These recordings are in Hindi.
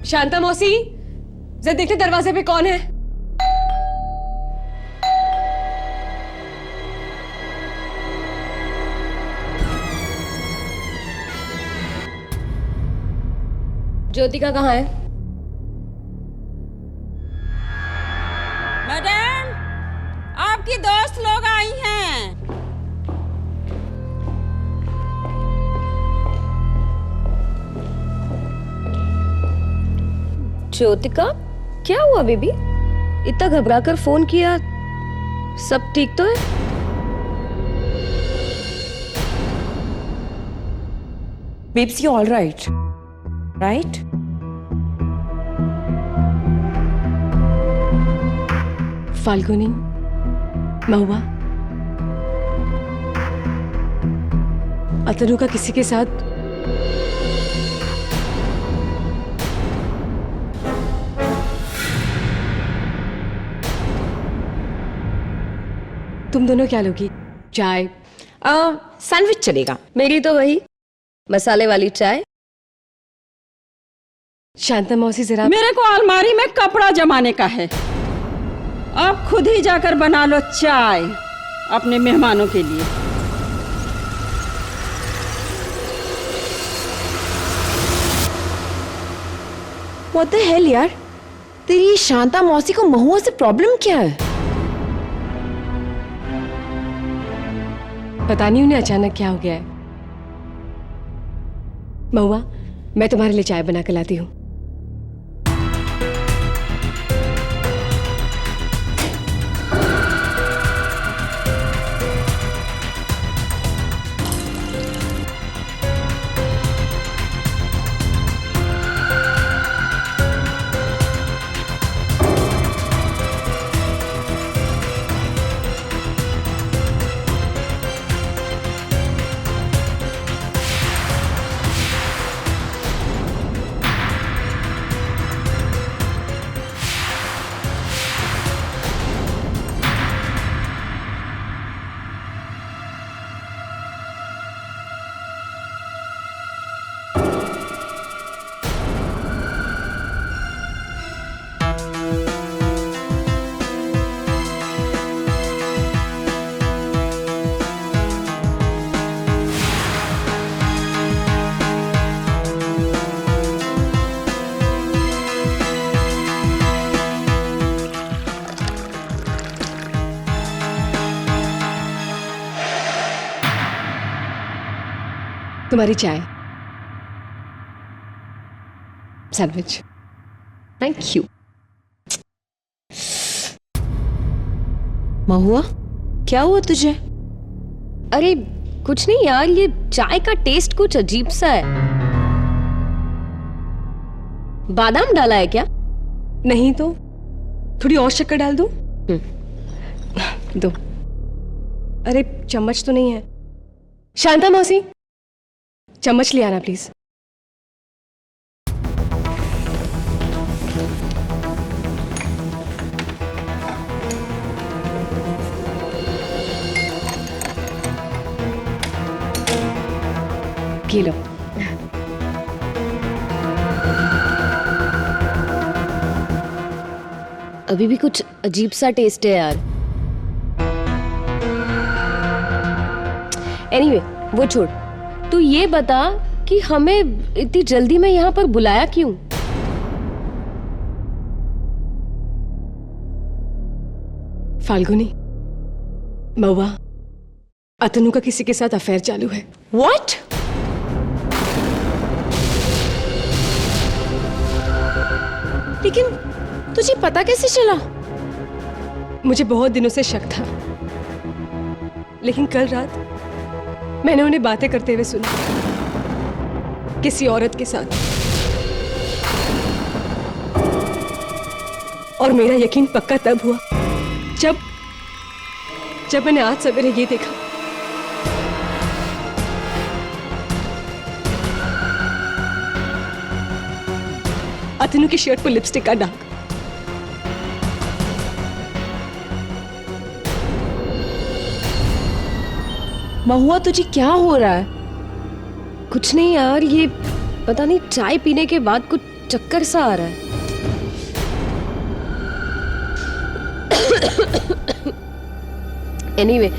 शांता मौसी, जरा देखते दरवाजे पे कौन है। ज्योतिका कहाँ है? मैडम, आपकी दोस्त लोग आई हैं। ज्योतिका, क्या हुआ बेबी? इतना घबरा कर फोन किया, सब ठीक तो है? Babes, you all right? Right? Falguni, महुआ, अतनु का किसी के साथ तुम दोनों क्या लोगी? चाय? सैंडविच चलेगा। मेरी तो वही मसाले वाली चाय। शांता मौसी जरा। मेरे को अलमारी में कपड़ा जमाने का है। आप खुद ही जाकर बना लो चाय अपने मेहमानों के लिए। What the hell यार? तेरी शांता मौसी को महुआ से प्रॉब्लम क्या है? पता नहीं उन्हें अचानक क्या हो गया है। महुआ, मैं तुम्हारे लिए चाय बना के लाती हूँ। तुम्हारी चाय, सैंडविच। Thank you. महुआ, क्या हुआ तुझे? अरे कुछ नहीं यार, ये चाय का टेस्ट कुछ अजीब सा है। बादाम डाला है क्या? नहीं तो थोड़ी और शक्कर डाल दूं? दो। अरे चम्मच तो नहीं है। शांता मौसी, चम्मच ले आना प्लीज। ये लो। अभी भी कुछ अजीब सा टेस्ट है यार। एनीवे, वो छोड़। तू ये बता कि हमें इतनी जल्दी में यहाँ पर बुलाया क्यों? फाल्गुनी, महुआ, अतनु का किसी के साथ अफेयर चालू है। What? लेकिन तुझे पता कैसे चला? मुझे बहुत दिनों से शक था, लेकिन कल रात मैंने उन्हें बातें करते हुए सुना किसी औरत के साथ, और मेरा यकीन पक्का तब हुआ जब मैंने आज सवेरे ये देखा। अतनु की शर्ट पर लिपस्टिक का दाग। महुआ, तुझे क्या हो रहा है? कुछ नहीं यार, ये पता नहीं चाय पीने के बाद कुछ चक्कर सा आ रहा है। एनीवे,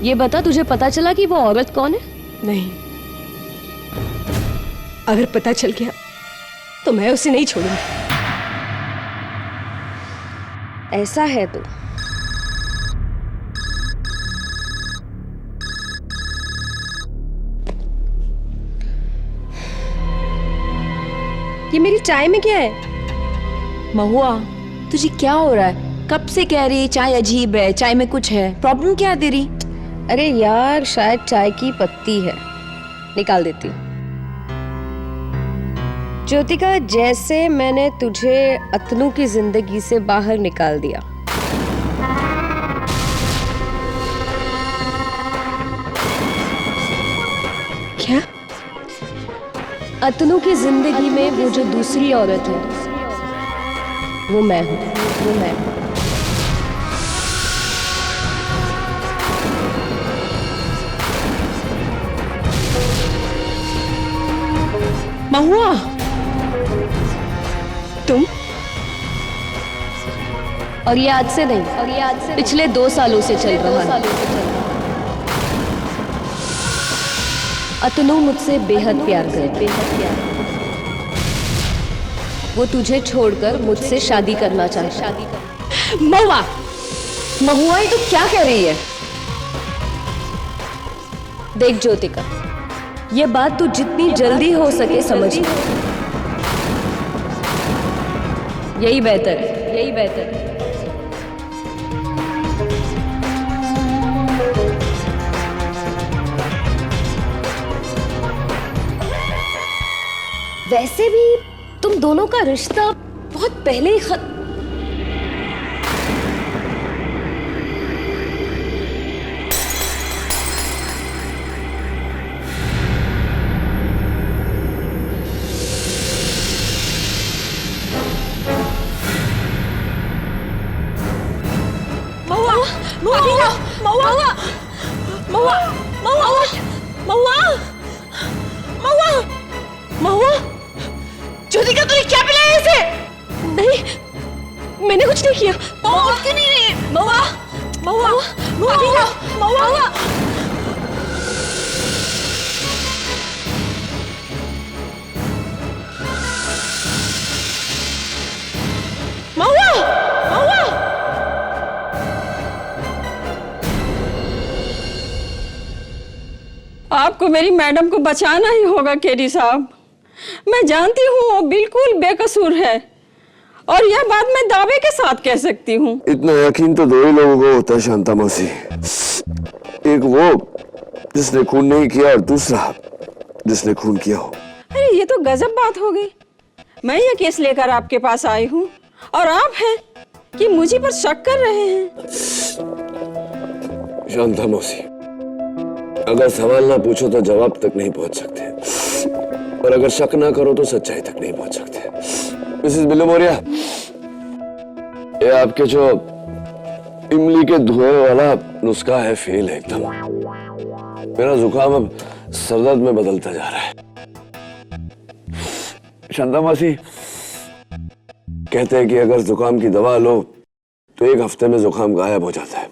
ये बता, तुझे पता चला कि वो औरत कौन है? नहीं, अगर पता चल गया तो मैं उसे नहीं छोड़ूंगी। ऐसा है तो ये मेरी चाय में क्या है? महुआ, तुझे क्या हो रहा है? कब से कह रही चाय अजीब है, चाय में कुछ है। प्रॉब्लम क्या है तेरी? अरे यार, शायद चाय की पत्ती है, निकाल देती हूँ। ज्योतिका, जैसे मैंने तुझे अतनु की जिंदगी से बाहर निकाल दिया, क्या? अतनु की जिंदगी में वो जो दूसरी औरत है, वो मैं हूँ, वो मैं हूँ। महुआ, तुम? और ये आज से नहीं, और ये आज से पिछले 2 सालों से चल रहा है। अतनु मुझसे बेहद प्यार करती है। वो तुझे छोड़कर मुझसे शादी करना चाहता है। महुआ, महुआ, ये तू क्या कह रही है? देख ज्योतिका, ये बात तू जितनी जल्दी हो सके समझ ले। यही बेहतर है, यही बेहतर है। वैसे भी तुम दोनों का रिश्ता बहुत पहले ही ज्योतिका, तूने क्या पिलाया इसे? नहीं, मैंने कुछ नहीं किया। महुआ, क्यों नहीं रही? महुआ, महुआ, महुआ, महुआ, महुआ, महुआ। आपको मेरी मैडम को बचाना ही होगा केडी साहब। मैं जानती हूँ वो बिल्कुल बेकसूर है, और यह बात मैं दावे के साथ कह सकती हूँ। इतना यकीन तो 2 ही लोगों को होता है शांता मौसी। एक वो जिसने खून नहीं किया, और दूसरा जिसने खून किया हो। अरे ये तो गजब बात हो गई। मैं ये केस लेकर आपके पास आई हूँ, और आप हैं कि मुझे पर शक कर रहे हैं। शांता मौसी, अगर सवाल ना पूछो तो जवाब तक नहीं पहुंच सकते, और अगर शक ना करो तो सच्चाई तक नहीं पहुंच सकते। मिसेस बिल्लू मौर्य, ये आपके जो इमली के धुएं वाला नुस्खा है, फेल है एकदम। मेरा जुकाम अब सरदर्द में बदलता जा रहा है। शांता मौसी, कहते हैं कि अगर जुकाम की दवा लो तो 1 हफ्ते में जुकाम गायब हो जाता है,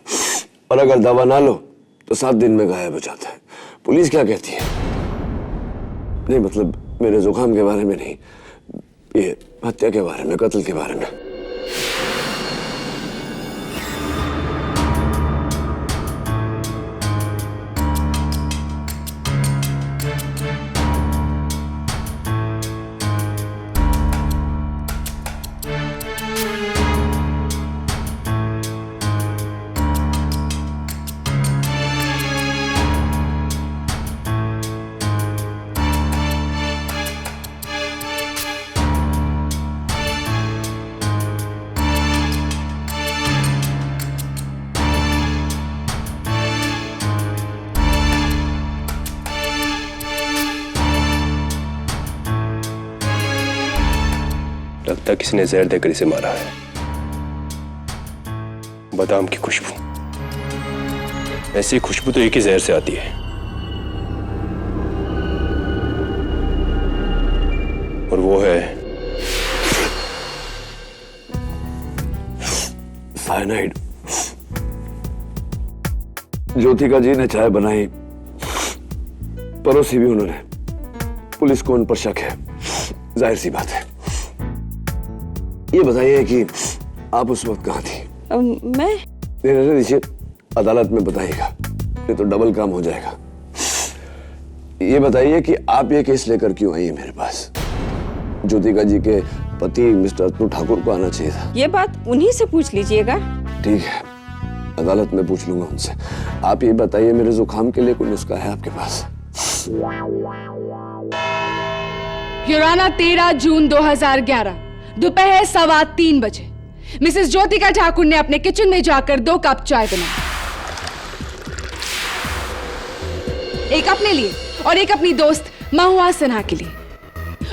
और अगर दवा ना लो तो 7 दिन में गायब हो जाता है। पुलिस क्या कहती है? नहीं, मतलब मेरे जुकाम के बारे में नहीं, ये हत्या के बारे में, कत्ल के बारे में। लगता है किसी ने जहर देकर इसे मारा है। बादाम की खुशबू, ऐसी खुशबू तो एक ही जहर से आती है, और वो है साइनाइड। ज्योतिका जी ने चाय बनाई, परोसी भी उन्होंने। पुलिस को उन पर शक है, जाहिर सी बात है। ये बताइए कि आप उस वक्त कहाँ थी? मैं रहने दीजिए, अदालत में बताइएगा, नहीं तो डबल काम हो जाएगा। ये बताइए कि आप ये केस लेकर क्यों आई है मेरे पास? ज्योतिका जी के पति मिस्टर अतनु ठाकुर को आना चाहिए था। ये बात उन्हीं से पूछ लीजिएगा। ठीक है, अदालत में पूछ लूंगा उनसे। आप ये बताइए, मेरे जुकाम के लिए कोई नुस्खा है आपके पास? युराना 13 जून 2011 दोपहर 3:15 बजे मिसेस ज्योतिका ठाकुर ने अपने किचन में जाकर 2 कप चाय बनाई, एक अपने लिए और एक अपनी दोस्त महुआ सिन्हा के लिए,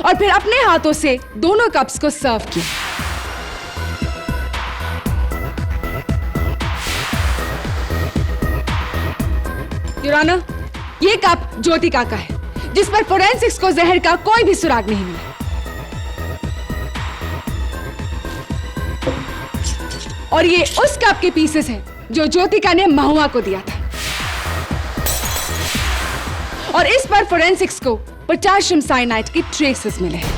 और फिर अपने हाथों से दोनों कप्स को सर्व किया। युराना, ये कप ज्योतिका का है, जिस पर फोरेंसिक्स को जहर का कोई भी सुराग नहीं मिला। और ये उस कप के पीसेस हैं जो ज्योतिका ने महुआ को दिया था, और इस पर फोरेंसिक्स को पोटेशियम साइनाइड के ट्रेसेस मिले हैं।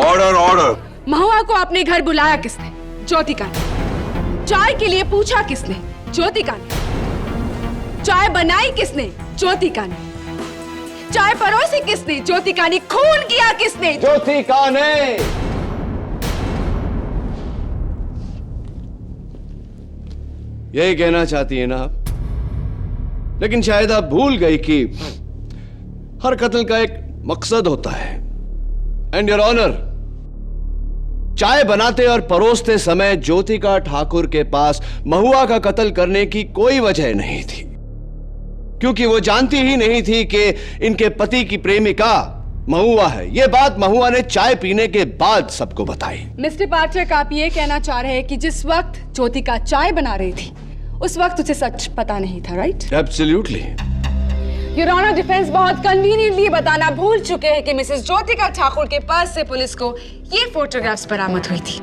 Order order. महुआ को अपने घर बुलाया किसने? ज्योतिका ने। चाय के लिए पूछा किसने? ज्योतिका ने। चाय बनाई किसने? ज्योतिका ने। चाय परोसी किसने? ज्योतिका ने। खून किया किसने? ज्योतिका ने। यही कहना चाहती है ना आप? लेकिन शायद आप भूल गई कि हर कत्ल का एक मकसद होता है। एंड योर ऑनर, चाय बनाते और परोसते समय ज्योतिका ठाकुर के पास महुआ का कत्ल करने की कोई वजह नहीं थी, क्योंकि वो जानती ही नहीं थी कि इनके पति की प्रेमिका महुआ है। ये बात महुआ ने चाय पीने के बाद सबको बताई। मिस्टर पाठक, आप ये कहना चाह रहे हैं कि जिस वक्त ज्योतिका चाय बना रही थी उस वक्त उसे सच पता नहीं था, right? Absolutely. Your honour, defence बहुत कन्वीनियंटली बताना भूल चुके हैं कि मिसेस ज्योतिका ठाकुर के पर्स से पुलिस को ये फोटोग्राफ्स बरामद हुई थी।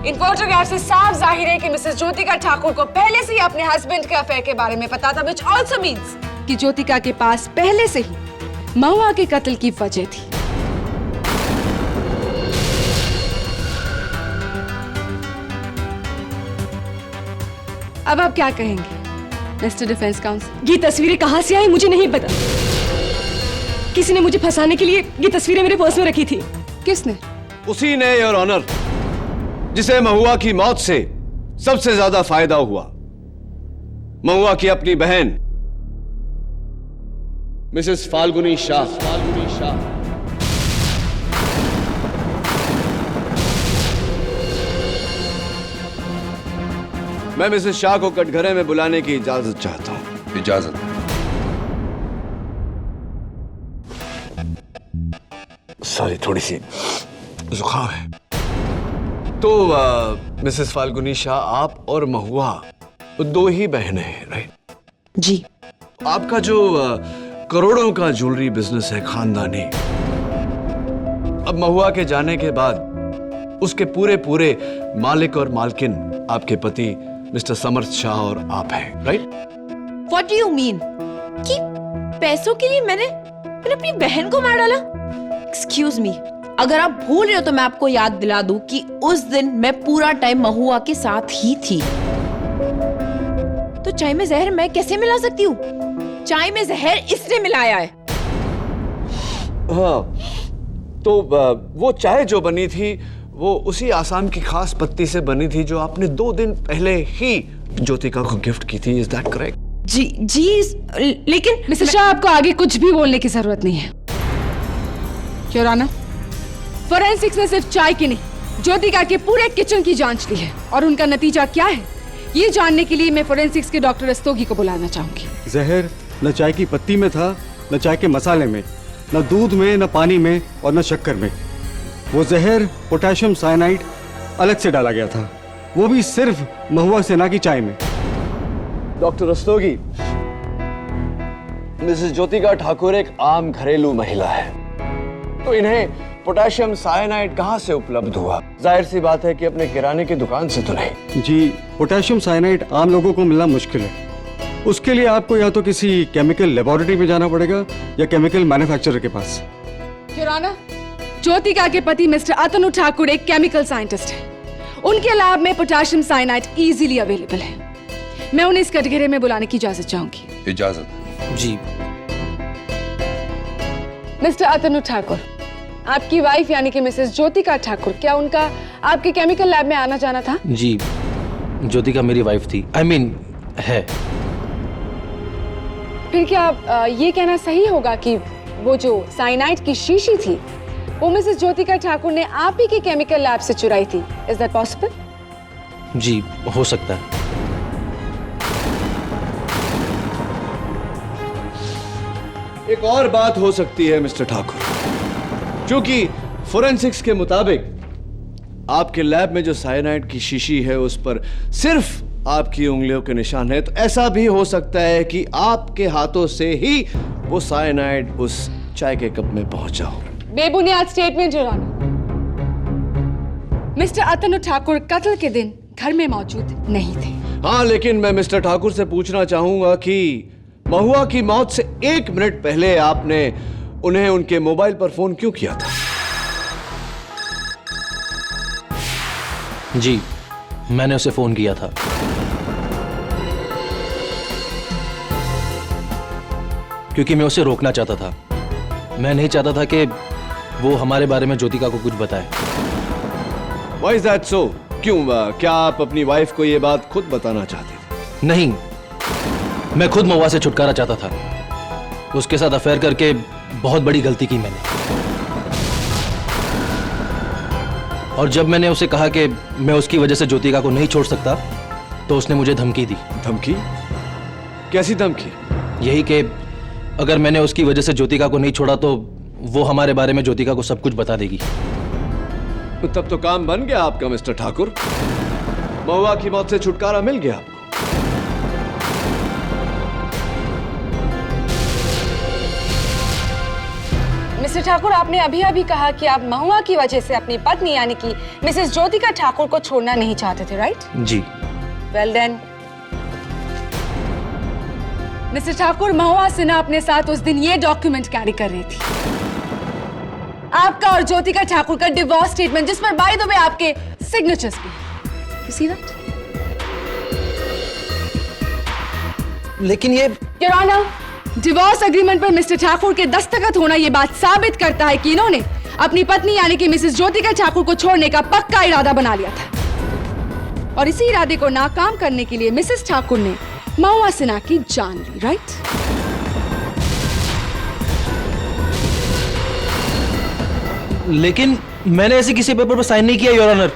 इन फोटोग्राफ से साफ जाहिर है कि मिसेस ज्योतिका ठाकुर को पहले से ही अपने हस्बैंड के अफेयर के बारे में पता था, which also means कि ज्योतिका के पास पहले से ही महुआ के कत्ल की वजह थी। अब आप क्या कहेंगे मिस्टर डिफेंस काउंसिल? ये तस्वीरें कहां से आई मुझे नहीं पता। किसी ने मुझे फंसाने के लिए ये तस्वीरें मेरे पर्स में रखी थी। किसने? उसी ने, योर ऑनर, जिसे महुआ की मौत से सबसे ज्यादा फायदा हुआ। महुआ की अपनी बहन मिसेस फाल्गुनी शाह। मैं मिसेस शाह को कटघरे में बुलाने की इजाजत चाहता हूं। इजाजत। सॉरी, थोड़ी सी जुकाम है। तो मिसेस फाल्गुनी शाह, आप और महुआ दो ही बहनें हैं, राइट? जी। आपका जो करोड़ों का ज्वेलरी बिजनेस है खानदानी, अब महुआ के जाने के बाद उसके पूरे मालिक और मालकिन आपके पति मिस्टर समर्थ शाह और आप हैं, right? What do you mean? कि पैसों के लिए मैंने अपनी बहन को मार डाला? Excuse me, अगर आप भूल रहे हो तो मैं आपको याद दिला दूं कि उस दिन मैं पूरा टाइम महुआ के साथ ही थी। तो चाय में जहर मैं कैसे मिला सकती हूँ? चाय में जहर इसने मिलाया है। हाँ, तो वो चाय जो बनी थी वो उसी आसाम की खास पत्ती से बनी थी जो आपने 2 दिन पहले ही ज्योतिका को गिफ्ट की थी। Is that correct? जी, लेकिन मिस्टर शाह, आपको आगे कुछ भी बोलने की जरूरत नहीं है। योर ऑनर, फोरेंसिक्स ने सिर्फ चाय की नहीं, ज्योतिका के पूरे किचन की जांच ली है, और उनका नतीजा क्या है ये जानने के लिए मैं फोरेंसिक्स के डॉक्टर रस्तोगी को बुलाना चाहूंगी। जहर न चाय की पत्ती में था, न चाय के मसाले में, न दूध में, न पानी में और न शक्कर में। वो जहर पोटेशियम साइनाइड अलग से डाला गया था, वो भी सिर्फ महुआ सेना की चाय में। डॉक्टर रस्तोगी, मिसेस ज्योतिका ठाकुर एक आम घरेलू महिला है, तो इन्हें पोटेशियम साइनाइड कहां से उपलब्ध हुआ? जाहिर सी बात है कि अपने किराने की दुकान से तो नहीं। जी, पोटेशियम साइनाइड आम लोगों को मिलना मुश्किल है। उसके लिए आपको या तो किसी केमिकल लेबोरेटरी में जाना पड़ेगा या केमिकल मैन्युफैक्चरर के पास। योर ऑनर, ज्योतिका के पति मिस्टर अतनु ठाकुर एक केमिकल साइंटिस्ट है। उनके लैब में पोटेशियम साइनाइड इजीली अवेलेबल है। मैं उन्हें इस कटघरे में बुलाने की इजाजत चाहूंगी। इजाजत जी। मिस्टर अतनु ठाकुर, आपकी वाइफ यानी कि मिसेस ज्योतिका ठाकुर, क्या उनका आपके केमिकल लैब में आना जाना था? जी, ज्योतिका मेरी वाइफ थी, I mean, है। फिर क्या ये कहना सही होगा कि वो जो साइनाइड की शीशी थी वो मिसेस ज्योतिका ठाकुर ने आप ही के केमिकल लैब से चुराई थी? Is that possible? जी, हो सकता है। एक और बात हो सकती है मिस्टर ठाकुर, क्योंकि फोरेंसिक्स के मुताबिक आपके लैब में जो साइनाइड की शीशी है उस पर सिर्फ आपकी उंगलियों के निशान है, तो ऐसा भी हो सकता है कि आपके हाथों से ही वो साइनाइड उस चाय के कप में पहुंचा हो। बेबुनियाद स्टेटमेंट योर ऑनर। मिस्टर अतनु ठाकुर कत्ल के दिन घर में मौजूद नहीं थे। हाँ, लेकिन मैं मिस्टर ठाकुर से पूछना चाहूंगा कि महुआ की मौत से 1 मिनट पहले आपने उन्हें उनके मोबाइल पर फोन क्यों किया था? जी, मैंने उसे फोन किया था। क्योंकि मैं उसे रोकना चाहता था। मैं नहीं चाहता था कि वो हमारे बारे में ज्योतिका को कुछ बताए। Why is that so? क्यों? क्या आप अपनी वाइफ को ये बात खुद बताना चाहते थे? नहीं, मैं खुद महुआ से छुटकारा चाहता था। उसके साथ अफेयर करके बहुत बड़ी गलती की मैंने। और जब मैंने उसे कहा कि मैं उसकी वजह से ज्योतिका को नहीं छोड़ सकता, तो उसने मुझे धमकी दी। धमकी? कैसी धमकी? यही कि अगर मैंने उसकी वजह से ज्योतिका को नहीं छोड़ा तो वो हमारे बारे में ज्योतिका को सब कुछ बता देगी। तब तो काम बन गया आपका मिस्टर ठाकुर। महुआ की मौत से छुटकारा मिल गया आपको। मिस्टर ठाकुर, आपने अभी अभी कहा कि आप महुआ की वजह से अपनी पत्नी यानी कि मिसेस ज्योतिका ठाकुर को छोड़ना नहीं चाहते थे, राइट? जी। वेल देन मिस्टर ठाकुर, महुआ सिन्हा अपने साथ उस दिन ये डॉक्यूमेंट कैरी कर रही थी, आपका और ज्योतिका ठाकुर का डिवोर्स स्टेटमेंट, जिस पर बाय द वे आपके सिग्नेचर्स भी। You see that? लेकिन ये योर ऑनर, डिवोर्स एग्रीमेंट पर मिस्टर ठाकुर के दस्तखत होना ये बात साबित करता है कि इन्होंने अपनी पत्नी यानी कि मिसेस ज्योतिका ठाकुर को छोड़ने का पक्का इरादा बना लिया था। और इसी इरादे को नाकाम करने के लिए मिसेस ठाकुर ने महुआ सिन्हा की जान ली, राइट? लेकिन मैंने ऐसे किसी पेपर पर साइन नहीं किया योर ऑनर।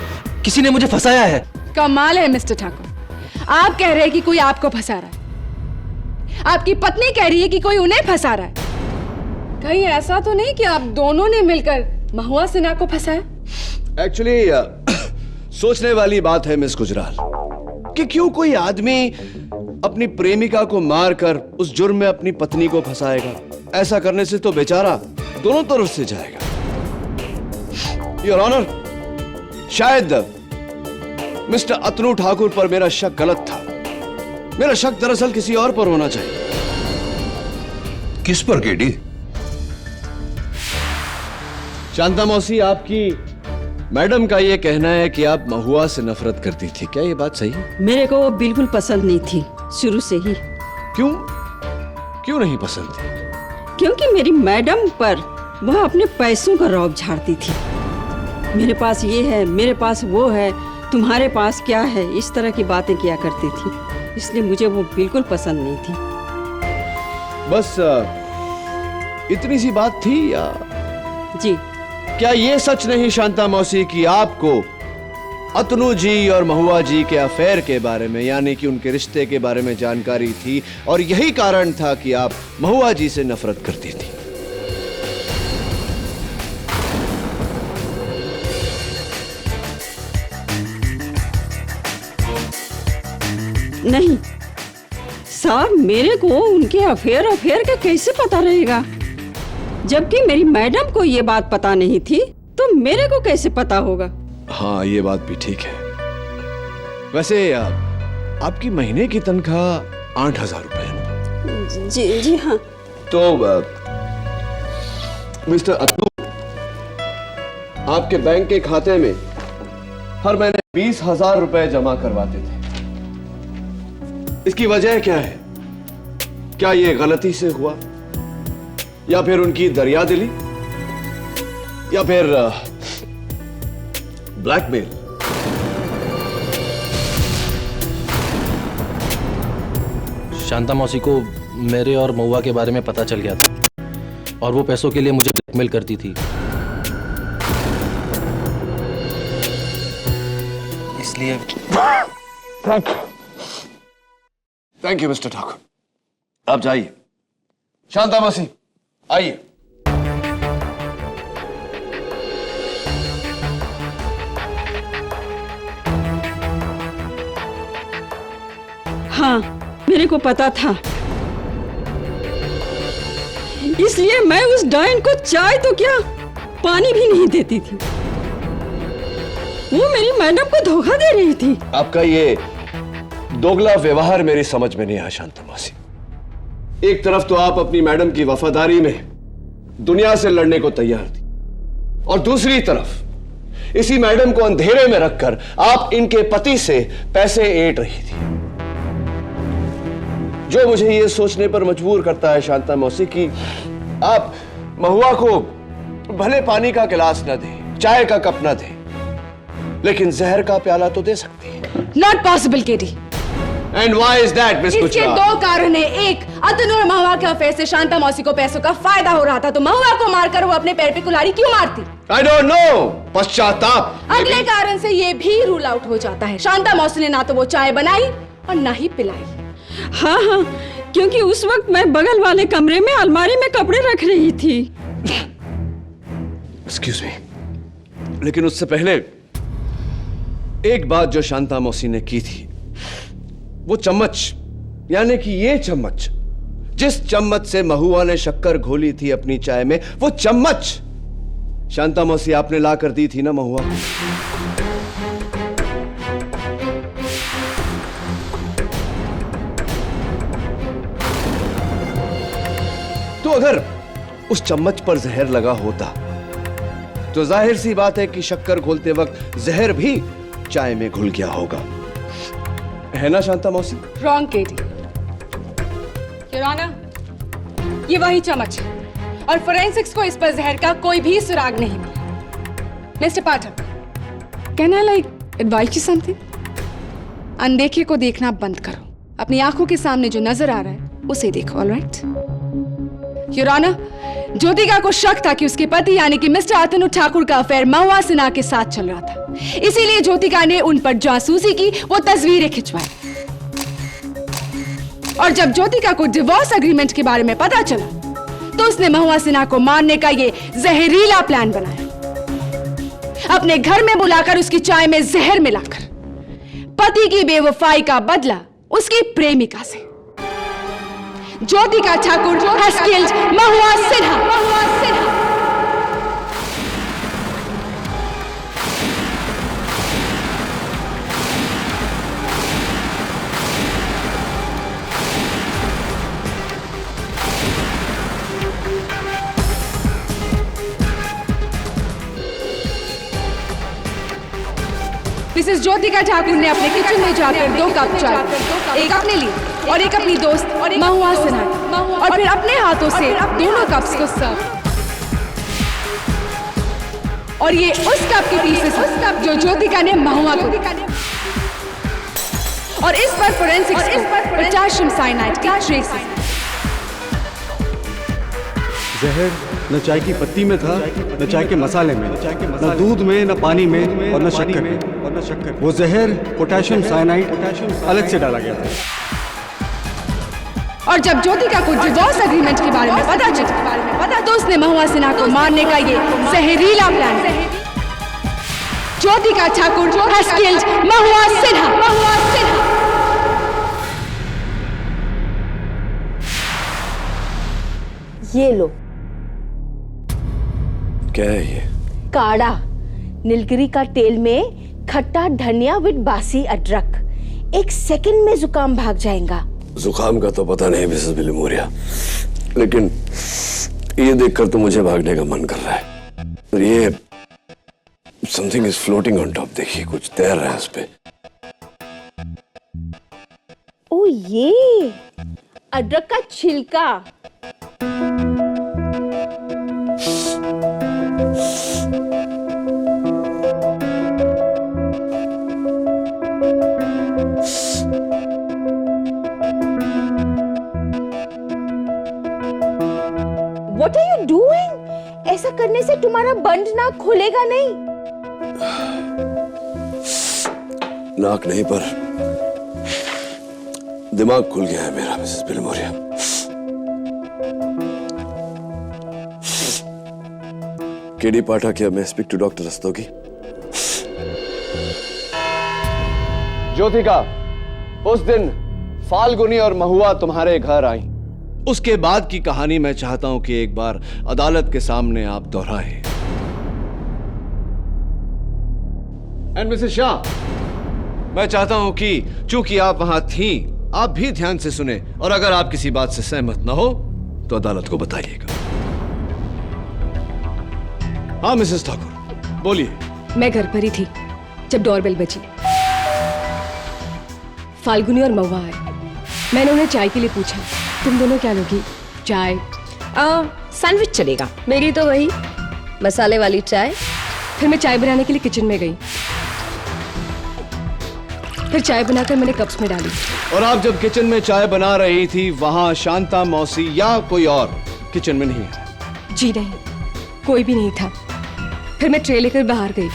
किसी ने मुझे फंसाया है। कमाल है मिस्टर ठाकुर, आप कह रहे हैं कि कोई आपको फंसा रहा है, आपकी पत्नी कह रही है कि कोई उन्हें फंसा रहा है। कहीं ऐसा तो नहीं कि आप दोनों ने मिलकर महुआ सिन्हा को फंसाया? एक्चुअली सोचने वाली बात है मिस गुजराल कि क्यों कोई आदमी अपनी प्रेमिका को मारकर उस जुर्म में अपनी पत्नी को फंसाएगा। ऐसा करने से तो बेचारा दोनों तरफ से जाएगा। योर ऑनर, शायद मिस्टर अतनु ठाकुर पर मेरा शक गलत था। मेरा शक दरअसल किसी और पर होना चाहिए। किस पर केडी? शांता मौसी, आपकी मैडम का यह कहना है कि आप महुआ से नफरत करती थी, क्या यह बात सही है? मेरे को वो बिल्कुल पसंद नहीं थी शुरू से ही। क्यों? क्यों नहीं पसंद थी? क्योंकि मेरी मैडम पर वह अपने पैसों का रौब झाड़ती थी। मेरे पास ये है, मेरे पास वो है, तुम्हारे पास क्या है, इस तरह की बातें किया करती थी। इसलिए मुझे वो बिल्कुल पसंद नहीं थी। बस इतनी सी बात थी या? जी। क्या ये सच नहीं शांता मौसी कि आपको अतनु जी और महुआ जी के अफेयर के बारे में यानी कि उनके रिश्ते के बारे में जानकारी थी और यही कारण था कि आप महुआ जी से नफरत करती थी? नहीं, साहब, मेरे को उनके अफेयर का कैसे पता रहेगा? जबकि मेरी मैडम को ये बात पता नहीं थी, तो मेरे को कैसे पता होगा? हाँ, ये बात भी ठीक है। वैसे आपकी महीने की तनख्वाह 8,000 रुपए है। जी हाँ। तो मिस्टर अतुल, आपके बैंक के खाते में हर महीने 20,000 रुपए जमा करवाते थे। इसकी वजह क्या है? क्या ये गलती से हुआ, या फिर उनकी दरियादिली, या फिर ब्लैकमेल? शांता मौसी को मेरे और महुआ के बारे में पता चल गया था और वो पैसों के लिए मुझे ब्लैकमेल करती थी। इसलिए थैंक यू मिस्टर ठाकुर। आप जाइए। शांता मौसी, आइए। हाँ, मेरे को पता था, इसलिए मैं उस डायन को चाय तो क्या पानी भी नहीं देती थी। वो मेरी मैडम को धोखा दे रही थी। आपका ये दोगला व्यवहार मेरी समझ में नहीं आया शांता मौसी। एक तरफ तो आप अपनी मैडम की वफादारी में दुनिया से लड़ने को तैयार थी, और दूसरी तरफ इसी मैडम को अंधेरे में रखकर आप इनके पति से पैसे ऐंठ रही थी, जो मुझे यह सोचने पर मजबूर करता है शांता मौसी कि आप महुआ को भले पानी का गिलास न दें, चाय का कप न दें, लेकिन जहर का प्याला तो दे सकती है। Not possible KD. And why is that miss इसके गुजराल? 2 कारण है। एक, अतुल और महुआ के अफेयर से शांता मौसी को पैसों का फायदा हो रहा था, तो महुआ को मारकर वो अपने पैर पे कुल्हाड़ी क्यों मारती? I don't know. पश्चाताप। अगले कारण से ये भी रूल आउट हो जाता है, शांता मौसी ने ना तो वो चाय बनाई और ना ही पिलाई। हाँ हाँ, क्योंकि उस वक्त मैं बगल वाले कमरे में अलमारी में कपड़े रख रही थी। एक्सक्यूज मी, लेकिन उससे पहले एक बात जो शांता मौसी ने की थी, वो चम्मच, यानी कि ये चम्मच, जिस चम्मच से महुआ ने शक्कर घोली थी अपनी चाय में, वो चम्मच शांता मौसी आपने ला कर दी थी ना महुआ? तो अगर उस चम्मच पर जहर लगा होता तो जाहिर सी बात है कि शक्कर घोलते वक्त जहर भी चाय में घुल गया होगा, है ना शांता मौसी? Wrong Katie. योर ऑनर, ये वही चम्मच है और फोरेंसिक्स को इस पर जहर का कोई भी सुराग नहीं मिला। Mister Pathak, can I like advice you something? अनदेखे को देखना बंद करो, अपनी आंखों के सामने जो नजर आ रहा है उसे देखो। ऑलराइट योर ऑनर, ज्योतिका को शक था कि उसके पति यानी कि मिस्टर अतनु ठाकुर का अफेयर महुआ सिन्हा के साथ चल रहा था, इसीलिए ज्योतिका ने उन पर जासूसी की, वो तस्वीरें खिंचवाई। और जब ज्योतिका को डिवोर्स एग्रीमेंट के बारे में पता चला तो उसने महुआ सिन्हा को मारने का ये जहरीला प्लान बनाया, अपने घर में बुलाकर उसकी चाय में जहर मिलाकर पति की बेवफाई का बदला उसकी प्रेमिका से। Jyotika Thakur has killed Mahua Sinha. Mrs Jyotika Thakur ने अपने किचन में जाकर 2 कप चाय, एक अपने लिए और एक अपनी दोस्त महुआ सिन्हा, और फिर अपने हाथों से दोनों कप्स को सर्व। और ये उस कप के पीसेस जो ज्योतिका ने महुआ को दिया। और इस पर फोरेंसिक्स को पोटेशियम साइनाइड के ट्रेसेस। जहर न चाय की पत्ती में था, न चाय के मसाले में, न दूध में, न पानी में और न शक्कर में। वो जहर पोटेशियम साइनाइड अलग से डाला गया था। और जब ज्योतिका को डिवोर्स एग्रीमेंट के बारे में पता चला तो उसने महुआ सिन्हा को मारने का ये जहरीला प्लान किया। Jyotika Thakur has killed Mahua Sinha. ये लो। क्या है ये? काढ़ा, नीलगिरी का तेल में खट्टा धनिया विद बासी अदरक। 1 सेकंड में जुकाम भाग जाएगा। जुकाम का तो पता नहीं मिसेस बिलोमोरिया, लेकिन ये देखकर तो मुझे भागने का मन कर रहा है। और ये something is floating on top, देखिए कुछ तैर रहा है उस पे। ओ ये अदरक का छिलका। What are you doing? ऐसा करने से तुम्हारा बंद नाक खुलेगा नहीं। नाक नहीं पर दिमाग खुल गया है मेरा मिसेस बिलोमोरिया। केडी पाठक या मैं speak to doctor Rastogi? Jyotika, उस दिन फाल्गुनी और महुआ तुम्हारे घर आई, उसके बाद की कहानी मैं चाहता हूं कि एक बार अदालत के सामने आप दोहराएं। एंड मिसेस शाह, मैं चाहता हूं कि चूंकि आप वहां थी, आप भी ध्यान से सुने और अगर आप किसी बात से सहमत ना हो तो अदालत को बताइएगा। हाँ मिसेस ठाकुर, बोलिए। मैं घर पर ही थी जब डोरबेल बजी। फाल्गुनी और महुआ आए। मैंने उन्हें चाय के लिए पूछा, तुम दोनों क्या लोगी? चाय? सैंडविच चलेगा। मेरी तो वही मसाले वाली चाय। फिर मैं चाय बनाने के लिए किचन में गई। फिर चाय बनाकर मैंने कप्स में डाली। और आप जब किचन में चाय बना रही थी, वहां शांता मौसी या कोई और किचन में नहीं है? जी नहीं, कोई भी नहीं था। फिर मैं ट्रे लेकर बाहर गई।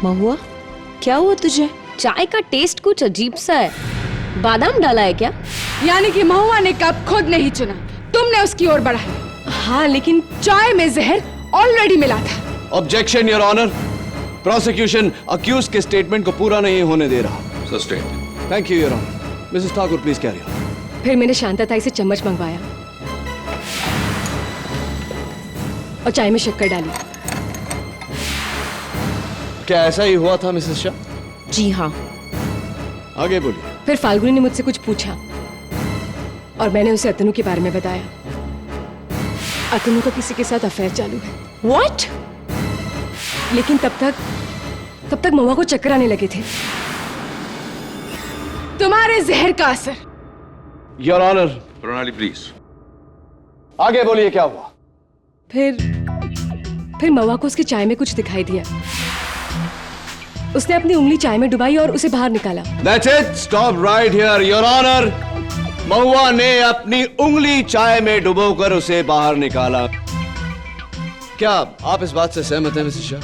महुआ, क्या हुआ तुझे? चाय का टेस्ट कुछ अजीब सा है। बादाम डाला है क्या? यानी कि महुआ ने कप खुद नहीं चुना, तुमने उसकी ओर बढ़ाया। हाँ, लेकिन चाय में जहर ऑलरेडी मिला था। Objection your honour, prosecution accused के स्टेटमेंट को पूरा नहीं होने दे रहा। Sustain. Thank you your honour. Mrs Thakur please carry on. फिर मैंने शांता ताई से चम्मच मंगवाया और चाय में शक्कर डाली। क्या ऐसा ही हुआ था मिसेस शाह? जी हाँ। आगे बोलिए। फिर फाल्गुनी ने मुझसे कुछ पूछा और मैंने उसे अतनु के बारे में बताया। अतनु का किसी के साथ अफेयर चालू है। What? लेकिन तब तक महुआ को चक्कर आने लगे थे। तुम्हारे जहर का असर। Your honour. प्रणाली प्लीज। आगे बोलिए क्या हुआ? फिर महुआ को उसकी चाय में कुछ दिखाई दिया। उसने अपनी उंगली चाय में डुबाई और उसे बाहर निकाला। That's it. Stop right here, Your Honor. महुआ ने अपनी उंगली चाय में डुबोकर उसे बाहर निकाला। क्या आप इस बात से सहमत हैं मिसेस शाह?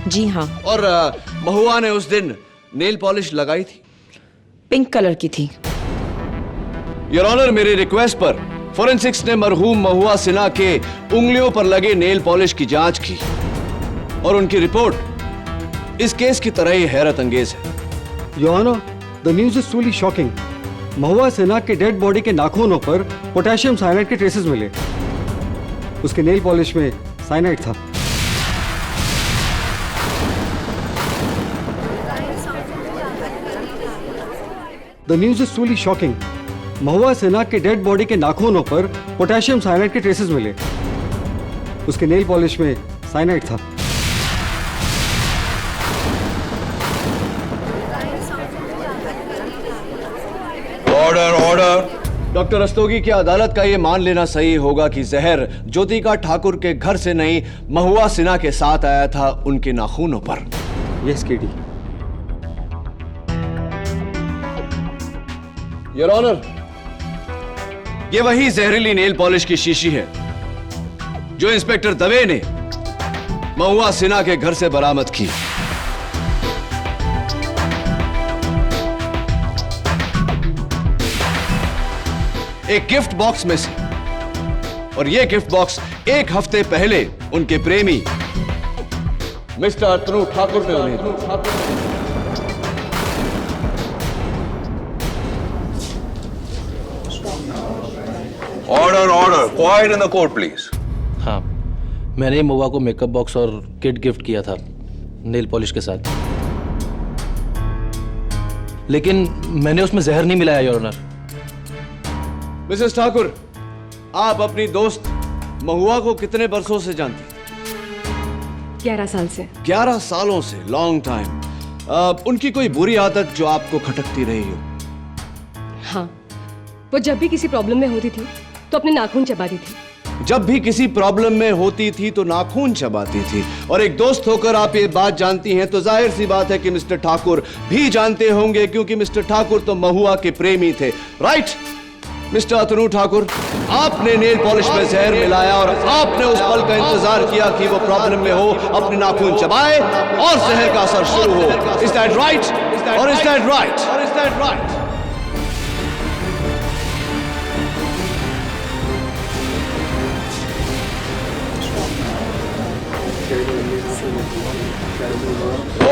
जी हाँ। और महुआ ने उस दिन नेल पॉलिश लगाई थी? पिंक कलर की थी। योर ऑनर, मेरी रिक्वेस्ट पर फोरेंसिक्स ने मरहूम महुआ सिन्हा के उंगलियों पर लगे नेल पॉलिश की जांच की और उनकी रिपोर्ट इस केस की तरह ही हैरत अंगेज है। Your Honor, the news is truly shocking. महुआ सिन्हा के डेड बॉडी के नाखूनों पर पोटेशियम साइनाइड के ट्रेसेस मिले। उसके नेल पॉलिश में साइनाइड था। The news is truly shocking. महुआ सिन्हा के डेड बॉडी के नाखूनों पर पोटेशियम साइनाइड के ट्रेसेस मिले। उसके नेल पॉलिश में साइनाइड था। Order order. डॉक्टर रस्तोगी, की अदालत का यह मान लेना सही होगा कि जहर ज्योतिका ठाकुर के घर से नहीं, महुआ सिन्हा के साथ आया था उनके नाखूनों पर? Yes KD. योर ऑनर, ये वही जहरीली नेल पॉलिश की शीशी है जो इंस्पेक्टर दवे ने महुआ सिन्हा के घर से बरामद की। एक गिफ्ट बॉक्स में से, और यह गिफ्ट बॉक्स 1 हफ्ते पहले उनके प्रेमी मिस्टर अतनु ठाकुर ने उन्हें दी। Order order, quiet in the court please. हाँ, मैंने महुआ को मेकअप बॉक्स और किट गिफ्ट किया था नेल पॉलिश के साथ, लेकिन मैंने उसमें जहर नहीं मिलाया योर ऑनर। मिसेस ठाकुर, आप अपनी दोस्त महुआ को कितने बरसों से जानती? 11 साल से। 11 सालों से, लॉन्ग टाइम। उनकी कोई बुरी आदत जो आपको खटकती रही हो? हाँ, वो जब भी किसी प्रॉब्लम में होती थी तो अपने नाखून चबाती थी। जब भी किसी प्रॉब्लम में होती थी तो नाखून चबाती थी। और एक दोस्त होकर आप ये बात जानती हैं तो जाहिर सी बात है कि मिस्टर ठाकुर भी जानते होंगे, क्योंकि मिस्टर ठाकुर तो महुआ के प्रेमी थे, राइट? मिस्टर अतनु ठाकुर, आपने नेल पॉलिश में जहर मिलाया और आपने उस पल का इंतजार किया कि वो प्रॉब्लम में हो, अपने नाखून चबाए और जहर का असर शुरू हो। Is that right? और इज दैट राइट? और is that right?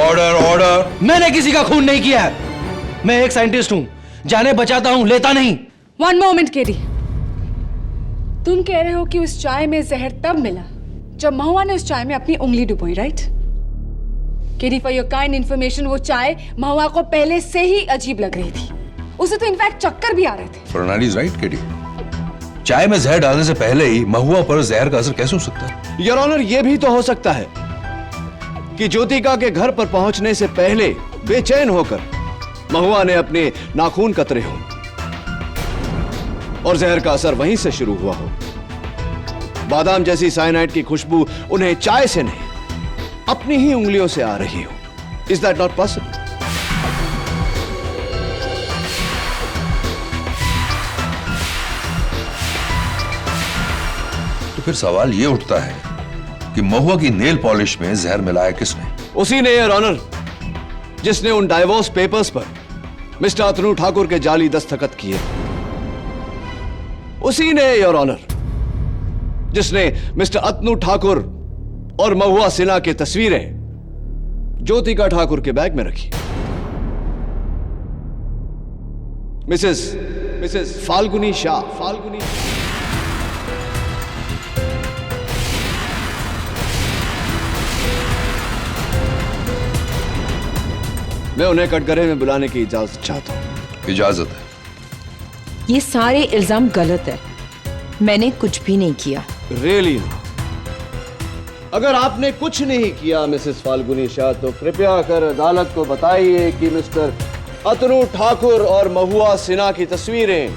Order order. मैंने किसी का खून नहीं किया है। मैं एक साइंटिस्ट हूं, जाने बचाता हूं, लेता नहीं। वन मोमेंट केडी, तुम कह रहे हो कि उस चाय में जहर तब मिला जब महुआ ने उस चाय में अपनी उंगली डुबोई, right? KD, for your kind information, वो चाय महुआ को पहले से ही अजीब लग रही थी। उसे तो इनफैक्ट चक्कर भी आ रहे थे। प्रणाली इज राइट केडी। चाय में जहर डालने से पहले ही महुआ पर जहर का असर कैसे हो सकता है? योर ऑनर, यह भी तो हो सकता है कि ज्योतिका के घर पर पहुंचने से पहले बेचैन होकर महुआ ने अपने नाखून कतरे हों और जहर का असर वहीं से शुरू हुआ हो। बादाम जैसी साइनाइड की खुशबू उन्हें चाय से नहीं, अपनी ही उंगलियों से आ रही हो। Is that not possible? तो फिर सवाल ये उठता है कि महुआ की नेल पॉलिश में जहर मिलाया किसने? उसी ने, योर ऑनर, जिसने उन डाइवोर्स पेपर्स पर मिस्टर अतनु ठाकुर के जाली दस्तखत किए। उसी ने, योर ऑनर, जिसने मिस्टर अतनु ठाकुर और महुआ सिन्हा की तस्वीरें ज्योतिका ठाकुर के बैग में रखी। मिसेस फाल्गुनी शाह। मैं उन्हें कटघरे में बुलाने की इजाजत चाहता हूं। इजाजत है। ये सारे इल्जाम गलत है, मैंने कुछ भी नहीं किया। रियली? अगर आपने कुछ नहीं किया मिसेस फाल्गुनी शाह, तो कृपया कर अदालत को बताइए कि मिस्टर अतनु ठाकुर और महुआ सिन्हा की तस्वीरें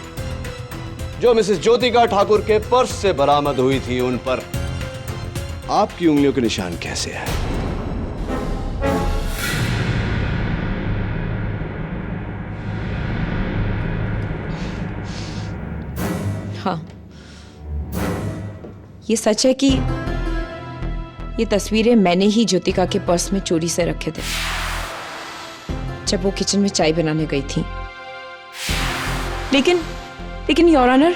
जो मिसेस ज्योतिका ठाकुर के पर्स से बरामद हुई थी, उन पर आपकी उंगलियों के निशान कैसे है? हाँ, ये सच है कि ये तस्वीरें मैंने ही ज्योतिका के पर्स में चोरी से रखे थे जब वो किचन में चाय बनाने गई थी। लेकिन योर ऑनर,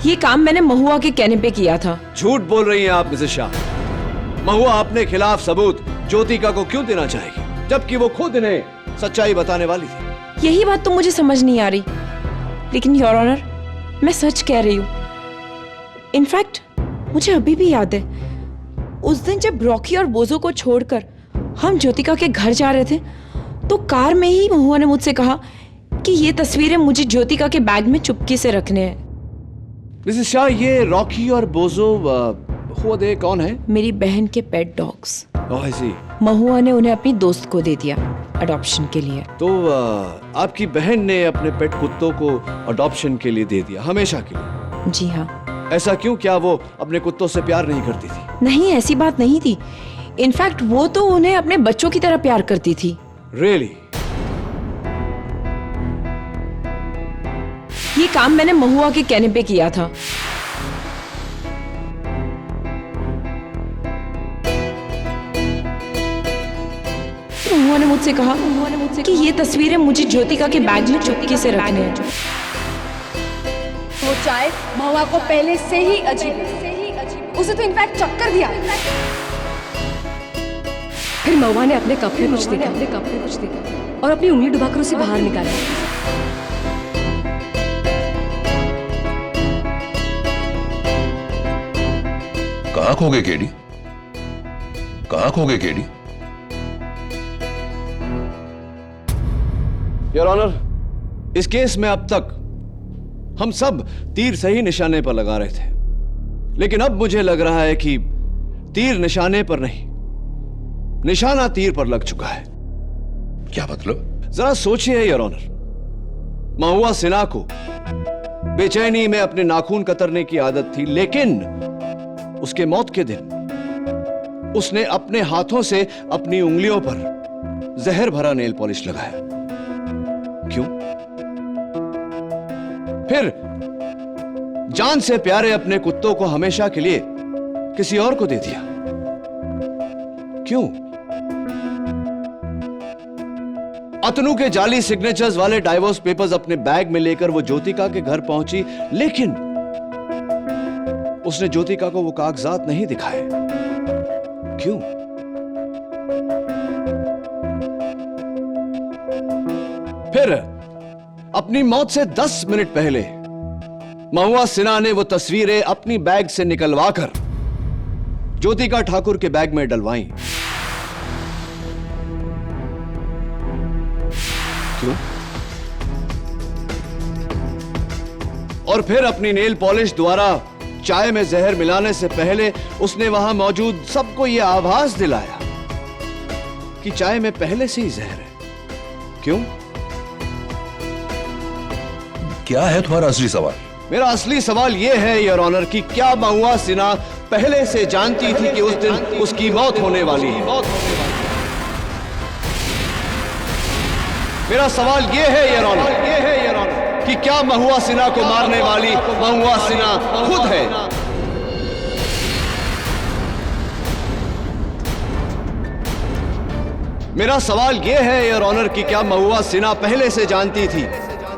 ये काम मैंने महुआ के कहने पे किया था। झूठ बोल रही हैं आप मिसेस शाह। महुआ अपने खिलाफ सबूत ज्योतिका को क्यों देना चाहेगी, जबकि वो खुद इन्हें सच्चाई बताने वाली थी? यही बात तो मुझे समझ नहीं आ रही। लेकिन योर ऑनर, मैं सच कह रही हूं। इनफैक्ट मुझे अभी भी याद है उस दिन जब रॉकी और बोजो को छोड़कर हम ज्योतिका के घर जा रहे थे, तो कार में ही महुआ ने मुझसे कहा कि ये तस्वीरें मुझे ज्योतिका के बैग में चुपके से रखने हैं। मिसेस शाह, ये रॉकी और बोजो हुआ दे कौन है? मेरी बहन के पेट डॉग्स। ओह, आई सी। महुआ ने उन्हें अपनी दोस्त को दे दिया अडॉप्शन के लिए। तो आपकी बहन ने अपने पेट कुत्तों को अडॉप्शन के लिए दे दिया, हमेशा के लिए? जी हाँ। ऐसा क्यों? क्या वो अपने कुत्तों से प्यार नहीं करती थी? नहीं, ऐसी बात नहीं थी। इनफैक्ट वो तो उन्हें अपने बच्चों की तरह प्यार करती थी। रियली? ये काम मैंने महुआ के कहने पे किया था। महुआ ने मुझसे कहा कि ये तस्वीरें मुझे ज्योतिका के बैग में चुपके से रखने हैं। वो चाय महुआ को पहले से ही अजीब लगी। उसे तो इनफैक्ट चक्कर भी आ रहा था। फिर महुआ ने अपने कप में कुछ देखा, और अपनी उंगली डुबाकर उसे बाहर निकाला। कहाँ खो गए केडी? कहाँ खो गए केडी? योर ऑनर, इस केस में अब तक हम सब तीर सही निशाने पर लगा रहे थे, लेकिन अब मुझे लग रहा है कि तीर निशाने पर नहीं, निशाना तीर पर लग चुका है। क्या मतलब? जरा सोचिए योर ऑनर, महुआ सिन्हा को बेचैनी में अपने नाखून कतरने की आदत थी, लेकिन उसके मौत के दिन उसने अपने हाथों से अपनी उंगलियों पर जहर भरा नेल पॉलिश लगाया। क्यों? फिर जान से प्यारे अपने कुत्तों को हमेशा के लिए किसी और को दे दिया। क्यों? अतनु के जाली सिग्नेचर्स वाले डाइवोर्स पेपर्स अपने बैग में लेकर वो ज्योतिका के घर पहुंची, लेकिन उसने ज्योतिका को वो कागजात नहीं दिखाए। क्यों? फिर अपनी मौत से 10 मिनट पहले महुआ सिन्हा ने वो तस्वीरें अपनी बैग से निकलवाकर ज्योतिका ठाकुर के बैग में डलवाई। क्यों? और फिर अपनी नेल पॉलिश द्वारा चाय में जहर मिलाने से पहले उसने वहां मौजूद सबको यह आभास दिलाया कि चाय में पहले से ही जहर है। क्यों? क्या है तुम्हारा असली सवाल? मेरा असली सवाल यह है योर ऑनर कि क्या महुआ सिन्हा पहले से जानती थी कि उस दिन उसकी मौत होने वाली है? मेरा सवाल यह है योर ऑनर कि क्या महुआ सिन्हा को मारने वाली महुआ सिन्हा खुद है? मेरा सवाल यह है योर ऑनर कि क्या महुआ सिन्हा पहले से जानती थी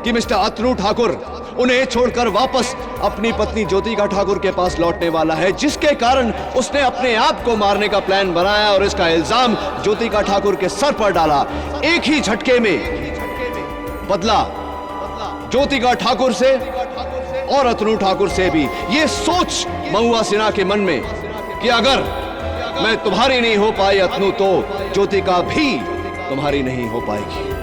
कि मिस्टर अतनु ठाकुर उन्हें छोड़कर वापस अपनी पत्नी ज्योतिका ठाकुर के पास लौटने वाला है, जिसके कारण उसने अपने आप को मारने का प्लान बनाया और इसका इल्जाम ज्योतिका ठाकुर के सर पर डाला। एक ही झटके में बदला ज्योतिका ठाकुर से और अतनु ठाकुर से भी। ये सोच महुआ सिन्हा के मन में कि अगर मैं तुम्हारी नहीं हो पाई अतनु, तो ज्योतिका भी तुम्हारी नहीं हो पाएगी।